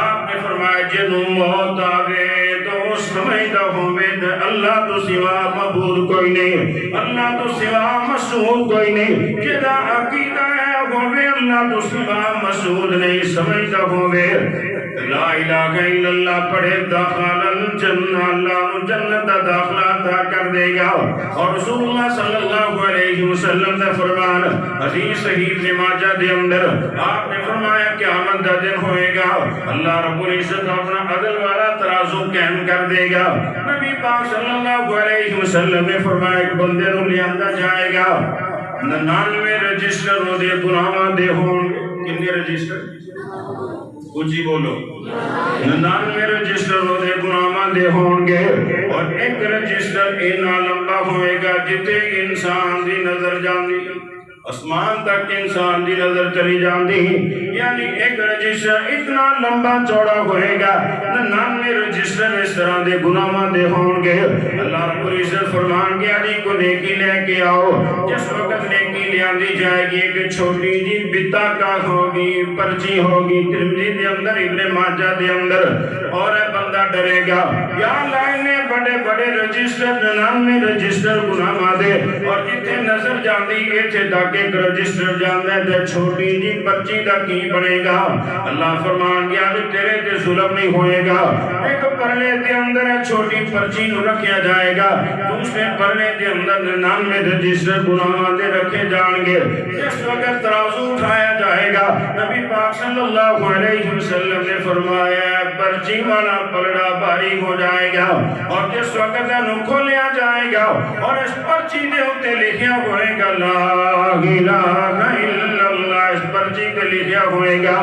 آپ نے فرمایا جنوں موت آوے تو سمجھتا ہوئے اللہ تو سوا معبود کوئی نہیں اللہ تو سوا مسعود کوئی نہیں. جدا عقیدہ ہے ہوئے اللہ تو سوا مسعود نہیں سمجھتا ہوئے لا الہ الا اللہ پڑھے داخل الجنہ اللہ جنت داخلہ عطا کر دے گا. اور رسول اللہ صلی اللہ علیہ وسلم نے فرمان حدیث صحیح ابن ماجہ دے اندر آپ نے فرمایا قیامت دا دن ہوئے گا اللہ رب العزت اپنا عدل والا ترازو قائم کر دے گا. نبی پاک صلی اللہ علیہ وسلم نے فرمایا ایک بندے نو لیاندا جائے گا 99 رجسٹر ہو دے گناہاں دے ہون. کتنے رجسٹر کچھ بولو 99 رجسٹر ہو دے گناہاں دے ہون گے اور ایک رجسٹر اینا لمبا ہوئے گا جتے انسان دی نظر جاندی اسمان تک انسان دی نظر چلی جاندی. یعنی ایک رجسٹر اتنا لمبا چوڑا ہوئے گا 99 رجسٹر اس طرح دے گناہاں دے ہون گے. اللہ رب العزت فرمان گیا علی کو نیکی لے کے آؤ. جس وقت نیکی لے آندی جائے گی ایک چھوٹی جی بتا کا ہوگی پرچی ہوگی ترمذی دے اندر ابن ماجہ دے اندر اور بندہ ڈرے گا یا لائنے بڑے بڑے رجسٹر 99 رجسٹر گناہاں دے اور جتنے نظر جاندی ایتھے تک ایک رجسٹر جاندے تے چھوٹی جی پرچی دا کی بنے گا. اللہ فرمان گیا کہ تیرے تے ظلم نہیں ہوئے گا. ایک پرلے دے اندر چھوٹی پرچی نو رکھیا جائے گا دوسرے پرلے دے اندر 99 رجسٹر گناہاں دے رکھے جان گے. جس وقت ترازو اٹھایا جائے گا نبی پاک صلی اللہ علیہ وسلم نے فرمایا پرچی والا پلڑا بھاری ہو جائے گا اور جس وقت انو کھولیا جائے گا اور اس پرچی دے ہوتے لکھیا ہوئے گا لا الہ الا اللہ اس پرچی پہ لکھیا ہوئے گا.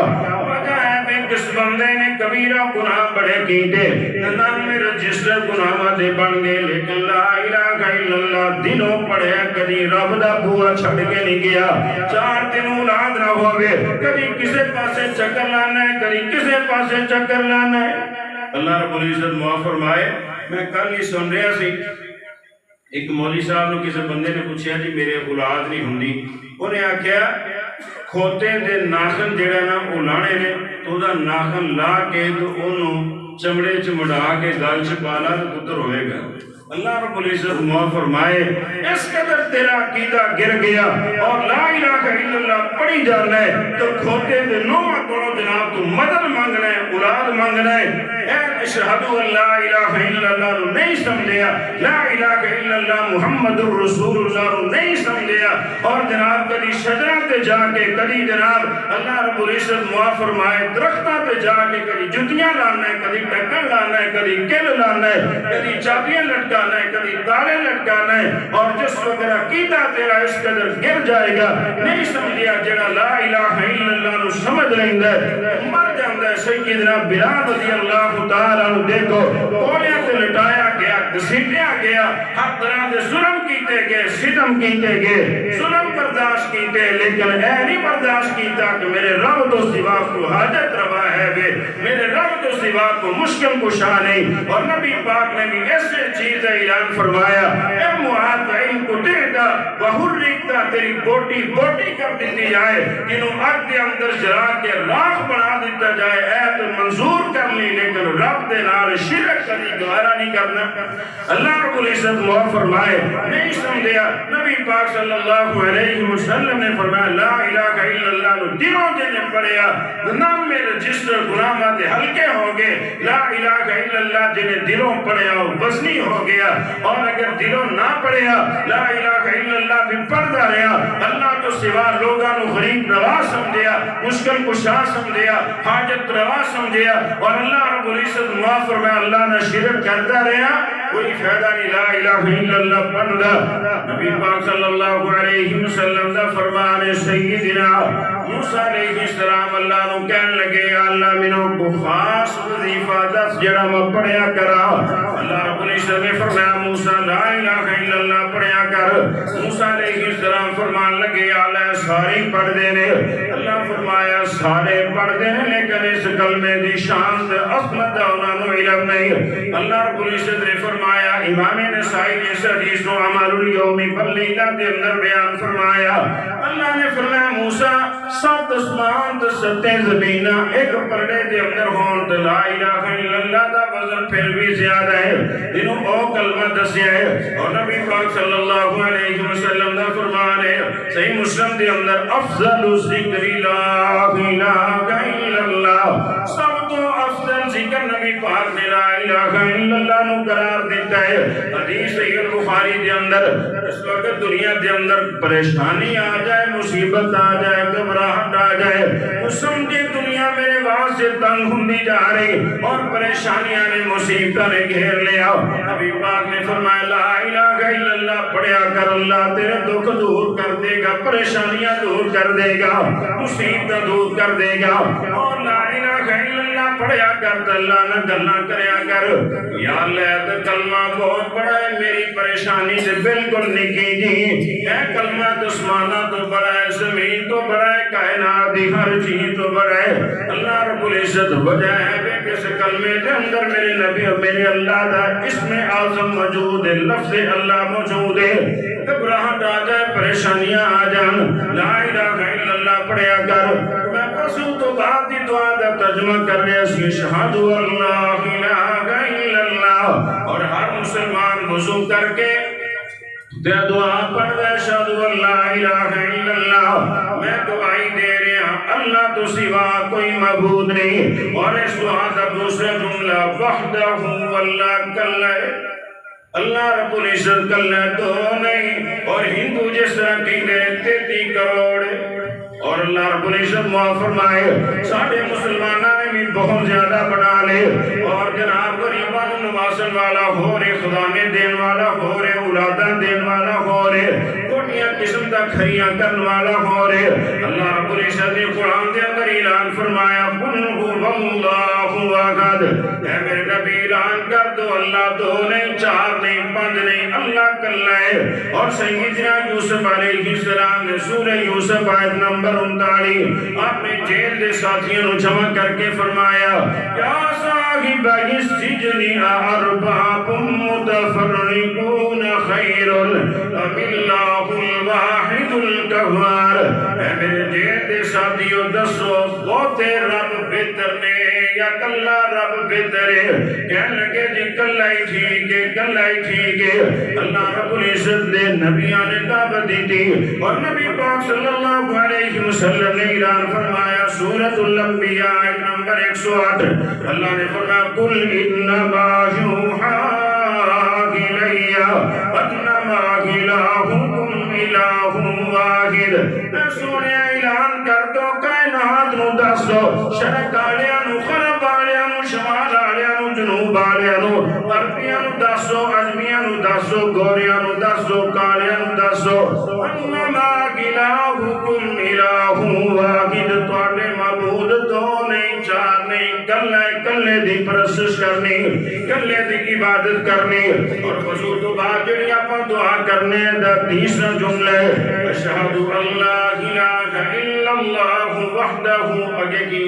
وجہ ہے کہ کس بندے نے کبیرہ گناہ بڑے کیتے 99 رجسٹر گناہ دے بن گئے لیکن لا الہ الا اللہ دنوں پڑھے کدی رب دا بوا چھڑ کے نہیں گیا. 4 دن اولاد نہ ہوئے کدی کسے پاسے چکر لانا ہے کدی کسے پاسے چکر لانا ہے. اللہ رب العزت معاف فرمائے. میں کل ہی سن رہا سی ایک مولوی صاحب نے کسی بندے نے پوچھا جی میرے اولاد نہیں ہوندی. انہیں آکھیا کھوتے دے ناخن جڑا نا اولانے نے تو دا ناخن لا کے تو انہوں چمڑے چمڑا کے گل چ پالا تو پتر ہوئے گا. اللہ رب العزت معاف فرمائے اس قدر تیرا عقیدہ گر گیا اور لا الہ الا اللہ پڑھی جانا ہے تو کھوتے دے نوہ کرو جناب تو مدد مانگنا ہے اولاد مانگنا ہے. اشہدو اللہ الہ الا اللہ نو نہیں سمجھیا لا الہ الا اللہ محمد الرسول اللہ نو نہیں سمجھیا اور جناب کدی شجرہ تے جا کے کدی جناب اللہ رب العزت معاف فرمائے درختہ تے جا کے کدی جتیاں لانا ہے کدی ٹکر لانا ہے کدی کل لانا ہے کدی چابیاں لٹکا لٹکانا ہے کبھی تالے لٹکانا ہے، اور جس وقت عقیدہ تیرا اس قدر گر جائے گا نہیں سمجھیا جڑا لا الہ الا اللہ نو سمجھ لیندا ہے مر جاندا ہے۔ سیدنا بلال رضی اللہ تعالیٰ عنہ دیکھو کوڑیاں تے لٹایا گیا، گھسیٹیا گیا، ہر طرح دے ظلم کیتے گئے، ستم کیتے گئے، ظلم برداشت کیتے، لیکن اے نہیں برداشت کیتا کہ میرے رب تو سوا کو حاجت روا ہے وے، میرے رب تو سوا کو مشکل کشا نہیں۔ اور نبی پاک نے بھی ایسے چیز اعلان فرمایا، اے معاذ ان کو دیتا وحرکتا تیری بوٹی بوٹی کر دیتی جائے، انہوں آگ دے اندر جلا کے راکھ بنا دیتا جائے، اے تو منظور کر لی، لیکن رب دے نال شرک کبھی گوارا نہیں کرنا۔ اللہ رب العزت معاف فرمائے نہیں سمجھیا نبی پاک صلی اللہ علیہ وسلم نے فرمایا لا الہ الا اللہ نو دلوں دے نے پڑھیا نام میں رجسٹر گناہاں دے ہلکے ہو گئے، لا الہ الا اللہ جنہیں دلوں پڑھیا وزنی ہو گیا، اور اگر دلوں نہ پڑھیا لا الہ الا اللہ بھی پڑھتا رہا، اللہ تو سوا لوگاں نو غریب نواز سمجھیا، مشکل کشا سمجھیا، حاجت روا سمجھیا، اور اللہ رب العزت معاف فرمایا اللہ نہ شرک کرتا رہا، کوئی فائدہ نہیں۔ لا الہ الا اللہ پڑھدا نبی پاک صلی اللہ علیہ وسلم دا فرمان ہے سیدنا موسیٰ علیہ السلام اللہ نو کہن لگے یا اللہ منوں کو خاص وظیفہ دس جڑا میں پڑھیا کرا۔ اللہ رب العزت نے فرمایا موسیٰ لا الہ الا اللہ پڑھیا کر۔ موسیٰ علیہ السلام فرمان لگے یا اللہ سارے پڑھ دینے، اللہ فرمایا سارے پڑھ دینے لیکن اس کلمے دی شان تے عظمت انہاں نو علم نہیں۔ اللہ رب العزت نے فرمایا امام نسائی نے اس حدیث کو عمل الیوم واللیلہ کے اندر بیان فرمایا، اللہ نے فرمایا موسیٰ سات اسمان تے ستے زمینہ ایک پردے دے اندر ہون تے لا الہ الا اللہ دا وزن پھر بھی زیادہ ہے، انہوں او کلمہ دسیا ہے۔ اور نبی پاک صلی اللہ علیہ وسلم دا فرمان ہے صحیح مسلم دے اندر افضل ذکر لا الہ الا اللہ، سب تو افضل ذکر نبی پاک نے لا الہ الا اللہ نو قرار دیتا ہے۔ حدیث صحیح البخاری دے اندر اس وقت دنیا دے اندر پریشانی آ جائے، مصیبت آ جائے، گھبراہٹ آ جائے، تو سمجھے دنیا میرے واسطے سے تنگ ہوندی جا رہی اور پریشانیاں نے مصیبتیں نے گھیر لیا۔ نبی پاک نے فرمایا لا الہ الا اللہ پڑھیا کر، اللہ تیرے دکھ دور کر دے گا، پریشانیاں دور کر دے گا، مصیبتیں دور کر دے گا۔ اور لا الہ الا اللہ پڑھیا کر تو اللہ نہ گلاں کریا کر، یا اللہ تو کلمہ بہت بڑا ہے، میری پریشانی سے بالکل نکی جی، اے کلمہ تو اسمانہ تو بڑا ہے، زمین تو بڑا ہے، کائنات دی ہر چیز تو بڑا ہے۔ اللہ رب العزت وجہ ہے کہ اس کلمے کے اندر میرے نبی اور میرے اللہ دا اسم اعظم موجود ہے، لفظ اللہ موجود ہے۔ گھبراہٹ آ جائے، پریشانیاں آ جان، لا الہ الا اللہ پڑھیا کر۔ میں پسو تو بعد دی دعا دا ترجمہ کر رہے ہیں، شہاد اللہ الہ الا اللہ، اور ہر مسلمان وضو کر کے دعا پڑھ رہے اشہد ان لا الہ الا اللہ، میں گواہی دے رہا اللہ تو سوا کوئی معبود نہیں۔ اور اس دعا کا دوسرا جملہ وحدہ واللہ کلہ، اللہ رب العزت کلہ دو نہیں، اور ہندو جس طرح کی دے 33 کروڑ، اور اللہ رب العزت معاف فرمائے ساڑھے مسلمانہ نے بھی بہت زیادہ بنا لے، اور جناب غریبان نواسن والا ہو رہے، خدانے دین والا ہو رہے، اولادہ دین والا ہو رہے، کوٹیاں قسم تا کھریاں کرن والا ہو رہے۔ اللہ رب العزت نے قرآن دے اندر اعلان فرمایا قُلْ هُوَ اللَّهُ احد، اے میرے نبی اعلان کر دو اللہ دو نہیں، چار نہیں، پانچ نہیں، اللہ کلہ ہے۔ اور سیدنا یوسف علیہ السلام نے سورہ یوسف آیت نمبر 39 اپنے جیل دے ساتھیوں نے جمع کر کے فرمایا یا صاحب السجن ارباب متفرقون خیر ام اللہ الواحد القہار، اے میرے جیل دے ساتھیوں دسو بہتے رب بہتر نے یا کلہ رب بہتر ہے؟ کہنے لگے جی کلہ ہی ٹھیک ہے، کلہ ہی ٹھیک ہے۔ اللہ رب العزت نے نبیاں نے دعوت دی تھی، اور نبی پاک صلی اللہ علیہ وسلم نے اعلان فرمایا سورۃ الانبیاء آیت نمبر 108، اللہ نے فرمایا قل انما یوحی الی انما الہکم الہ واحد، اے سونے اعلان کر دو کائنات نو دس دو، شرق آلیاں نو، غرب آلیاں نو، شمال آلیاں نو، جنوب آلیاں نو، عربیاں نو دس دو، عجمیاں نو دسو گوریاں نو دسو کالیاں نو دسو انما الہکم الہ واحد تواڈے معبود دو نہیں چار نہیں کلے دی پرستش کرنی کلے دی عبادت کرنی اور وضو تو بعد جڑی اپاں دعا کرنے دا تیسرا جملہ ہے اشہد ان لا الہ الا اللہ وحدہ اگے کی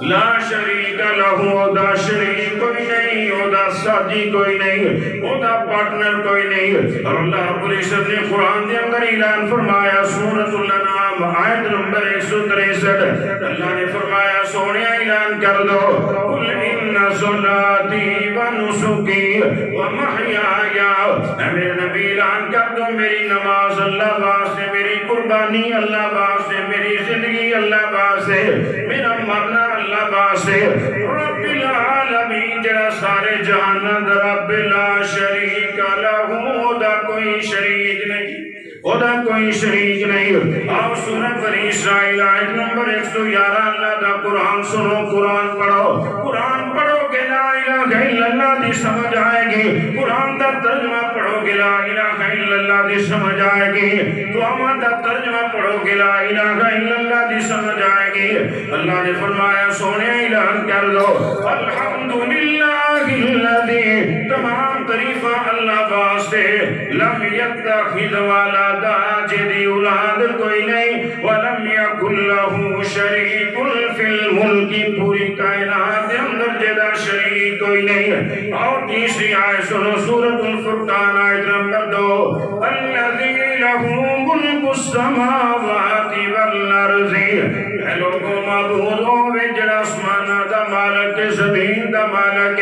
لا شریک لہو دا شریک کوئی نہیں او دا ساتھی کوئی نہیں او دا پارٹنر کوئی نہیں اور اللہ رب العزت نے قرآن دے اندر اعلان فرمایا سورۃ الانعام آیت نمبر 163 اللہ نے فرمایا سونیا اعلان کر دو قل ان صلاتی و نسکی و محیایا اے میرے نبی اعلان کر دو میری نماز اللہ واسطے میری قربانی اللہ واسطے میری زندگی اللہ واسطے میرا مرنا اللہ واسطے رب العالمین جڑا سارے جہان دا رب لا شریک لہو دا کوئی شریک نہیں خدا کوئی شریک نہیں آؤ سورہ بنی اسرائیل آیت نمبر 111 اللہ دا قرآن سنو قرآن پڑھو کہ لا الہ الا اللہ دی سمجھ آئے گی قرآن دا ترجمہ پڑھو کہ لا الہ الا اللہ دی سمجھ آئے گی دعا دا ترجمہ پڑھو کہ لا الہ الا اللہ دی سمجھ آئے گی اللہ نے فرمایا سونے اعلان کر دو الحمدللہ الذی تمام تعریفہ اللہ واسطے لم یتخذ ولدا جدی اولاد کوئی نہیں ولم یکن لہ شریک فی الملک پوری کائنات اندر جدا شریک کوئی نہیں اور تیسری آیت سنو سورۃ الفرقان آیت نمبر 2 الذی لہ ملک السماوات والارض اے لوگوں معبود ہوئے جڑا آسمان دا مالک زمین دا مالک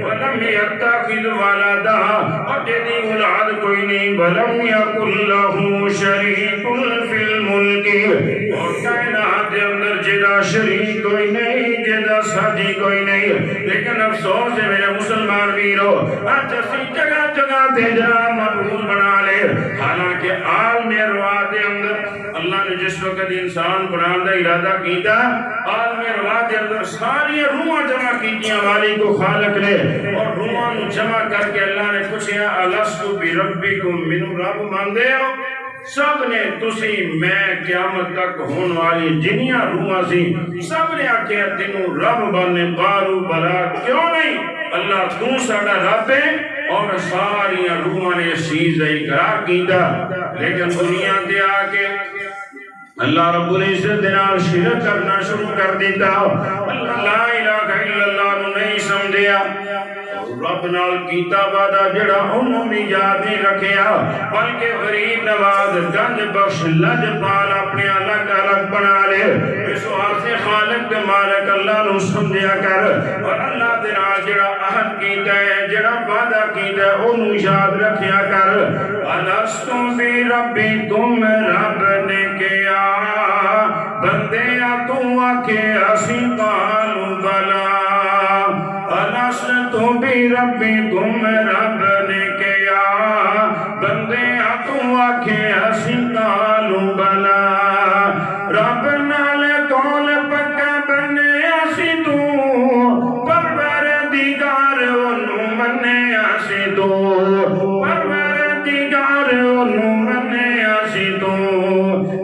ولم یتخذ ولدا اور جدی اولاد کوئی نہیں ولم یکن لہ شریک فی الملک اور کائنات کے اندر جدا شریک کوئی نہیں جدا ساتھی کوئی نہیں لیکن افسوس ہے میرے مسلمان ویرو آج اسی جگہ جگہ تے جہاں معبود بنا لے حالانکہ عالم ارواح کے اندر اللہ نے جس وقت انسان بنانے کا ارادہ کیتا عالم ارواح کے اندر ساری روحاں جمع کیتیاں والی کو خالق نے اور روحاں جمع کر کے اللہ نے پوچھا الستو بربکم من رب ماندے ہو سب نے تسی میں قیامت تک ہون والی جنیاں روحاں سی سب نے آکھیا تینوں رب بننے قالوا بلا کیوں نہیں اللہ تو ساڈا رب ہے اور ساری روحاں نے اس چیز کا اقرار کیتا لیکن دنیا تے آ کے اللہ رب العزت دے نال شرک کرنا شروع کر دیتا اللہ لا الہ الا اللہ نو نہیں سمجھیا رب نال کیتا وعدہ جڑا انہوں بھی یاد نہیں رکھیا بلکہ غریب نواز گنج بخش لجپال اپنے الگ الگ بنا لے اس واسطے خالق کے مالک اللہ نو سمجھیا کر اور اللہ دے نال جڑا عہد کیتا ہے جڑا وعدہ کیتا ہے انہوں یاد رکھیا کر الستو بربکم رب نے کیا بندے تو آکے اسی قالوا بلا الستو بربکم رب نے کیا بندے تو آکے اسی قالوا بلا رب نال کول پکا بنے اسی تو پروردگار انہوں منے اسی تو پروردگار انہوں منے اسی تو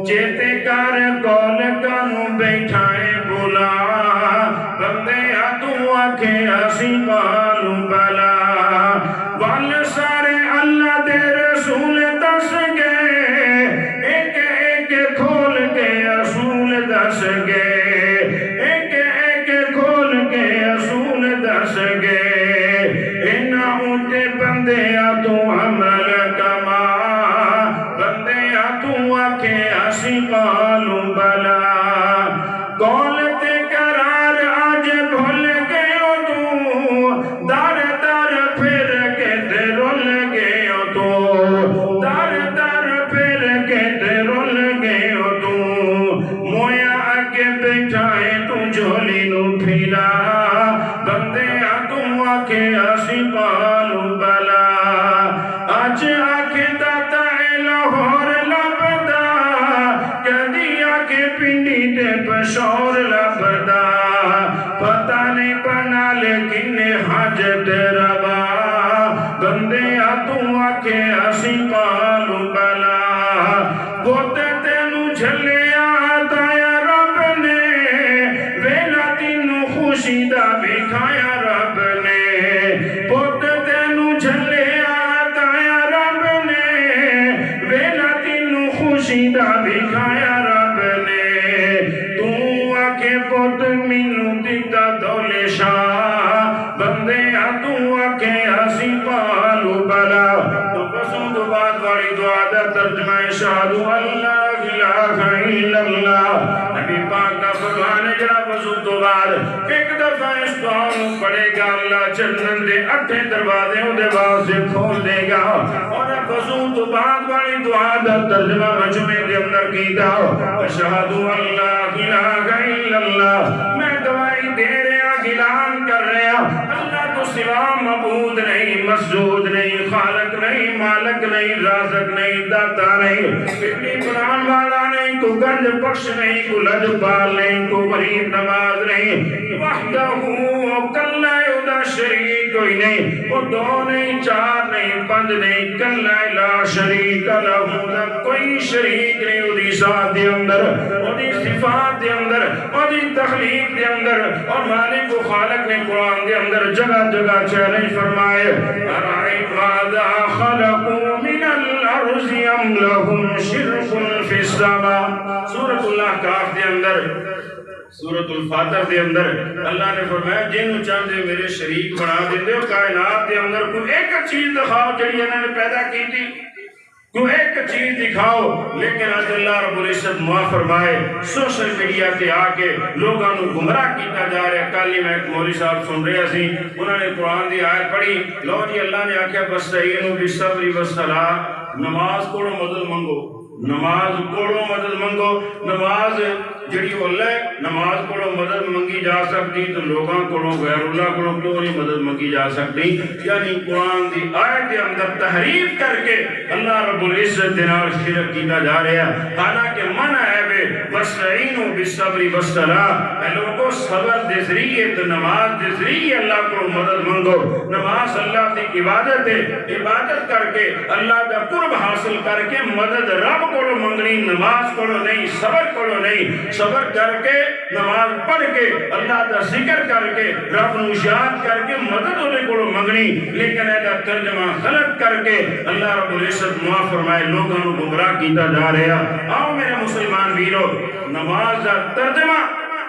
چیتے کر کول کنوں بیٹھائے بلا بندے تو آکے اسی قالوا بلا وال سارے اللہ دے رسول دس گئے ایک ایک کھول کے اصول دس گئے ایک ایک کھول کے اصول دس گئے انہاں اونتے بندے تو عمل کما بندے تو آکے اسی قالوا بلا کول تے قرار آج بھول گئے ہو تو در در پھر کے تے رول گئے ہو تو در در پھر کے تے رول گئے ہو تو مویا آگے بیٹھائے تو جھولی نو پھیلا بندے تو آکے اسی قالوا بلا آج آکے داتا لاہور لبدا کدی آکے پنڈی تے پشور لبدا پتہ نہیں بنا لیکن حاجت روا بندے جھلیا تایا رب نے ویلا تینوں خوشی دا وکھایا رب نے پت تینوں جھلیا تایا رب نے ویلا تینوں خوشی دا وکھایا رب نے تو آکے پت مینوں دتا دولے شاہ بندے تو آکے ہسی پالو بلا تو قسم تو بات والی دعا دا ترجمہ اشہد اللہ الہ الا اللہ نبی پاک کا فرمان ہے جناب وضو تو بعد ایک دفعہ اس دعا پڑھے گا اللہ جنت دے 8 دروازے دے واسطے کھول دے گا اور وضو تو بعد والی دعا دا ترجمہ مجمع دے اندر کیتا اشہد اللہ الہ الا اللہ میں دعائی دے رہا اعلان کر رہا اللہ تو سوا معبود نہیں مسجود نہیں خالق نہیں مالک نہیں رازق نہیں داتا نہیں اتنی قرآن والا نہیں کو گنج بخش نہیں کو لجپال نہیں کو غریب نواز نہیں وحدہ کلا ادا شریک کوئی نہیں وہ 2 نہیں 4 نہیں 5 نہیں کلا لا شریک لہو کوئی شریک نہیں وہ دی ذات دے اندر وہ دی صفات دے اندر وہ دی تخلیق دے اندر اور مالک و خالق نے قرآن دے اندر جگہ جگہ چیلنج فرمائے ارائیت ماذا خلقوا من الارض ام لهم شرک فی السماء سورۃ الاحقاف دے اندر سورۃ الفاتر دے اندر اللہ نے فرمایا جن چاندے میرے شریک بنا دیندے ہو کائنات دے اندر کوئی ایک چیز دکھاؤ جڑی انہوں نے پیدا کی تھی کوئی ایک چیز دکھاؤ لیکن آج اللہ رب العزت معاف فرمائے سوشل میڈیا تے آکے لوگاں نو گمراہ کیتا جا رہا ہے کل ہی میں ایک مولوی صاحب سن رہا سی انہوں نے قرآن دی آیت پڑھی لو جی اللہ نے آکھیا بستعینوا بالصبر والصلاۃ نماز پڑھو مدد منگو نماز پڑھو مدد منگو نماز جڑی اللہ نماز پڑھو مدد منگی جا سکتی تو لوگاں پڑھو غیر اللہ پڑھو کیوں نہیں مدد منگی جا سکتی یعنی قرآن دی آیت کے اندر تحریف کر کے اللہ رب العزت دنال شرک کیتا جا رہا ہے حالانکہ منع ہے بے وَاسْتَعِينُوا بِالصَّبْرِ وَالصَّلَاةِ اے لوگوں صبر دے ذریعے تو نماز دے ذریعے اللہ کو مدد منگو نماز اللہ کی عبادت ہے عبادت کر کے اللہ کا قرب حاصل کر کے مدد رب کو منگنی نماز کو نہیں صبر کو نہیں صبر کر کے نماز پڑھ کے اللہ کا ذکر کر کے رب نو یاد کر کے مدد انہیں کو منگنی لیکن ایسا ترجمہ غلط کر کے اللہ رب العزت معاف فرمائے لوگوں کو گمراہ کیتا جا رہا آؤ میرے مسلمان ویرو نماز کا ترجمہ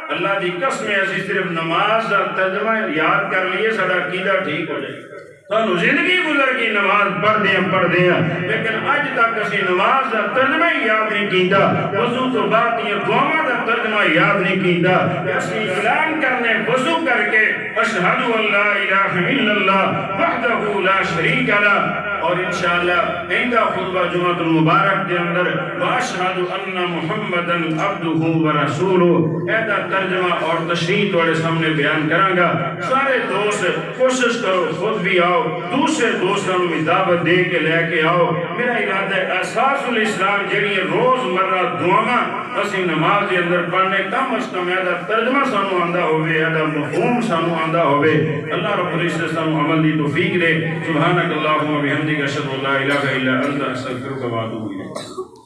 اللہ دی قسم ہے اسی صرف نماز کا ترجمہ یاد کر لیے سارا عقیدہ ٹھیک ہو جائے تو زندگی گزر کی نماز پڑھ دیا لیکن اج تک اسی نماز کا ترجمہ یاد نہیں کیتا وضو تو بعد یہ دعاواں کا ترجمہ یاد نہیں کیتا اسی اعلان کرنے وضو کر کے اشہد ان لا الہ الا اللہ وحدہ لا شریک لہ اور انشاءاللہ ایندا خطبہ جمعۃ المبارک کے اندر واشہد ان محمدا عبدہ ورسولہ ایندا ترجمہ اور تشریح تھوڑے سامنے بیان کراں گا سارے دوست کوشش کرو خود بھی آؤ دوسرے دوستوں میں دعوت دے کے لے کے آؤ میرا ارادہ ہے اساس الاسلام جڑی روز مرہ دعاواں اسی نماز کے اندر پڑھنے کم از کم ایدا ترجمہ سانو آندا ہوئے ایدا مفہوم سانو آندا ہوئے اللہ رب العزت سانو عمل دی توفیق دے سبحانک اللہم و بحمدک اشہد ان لا الہ الا انت استغفرک و اتوب الیک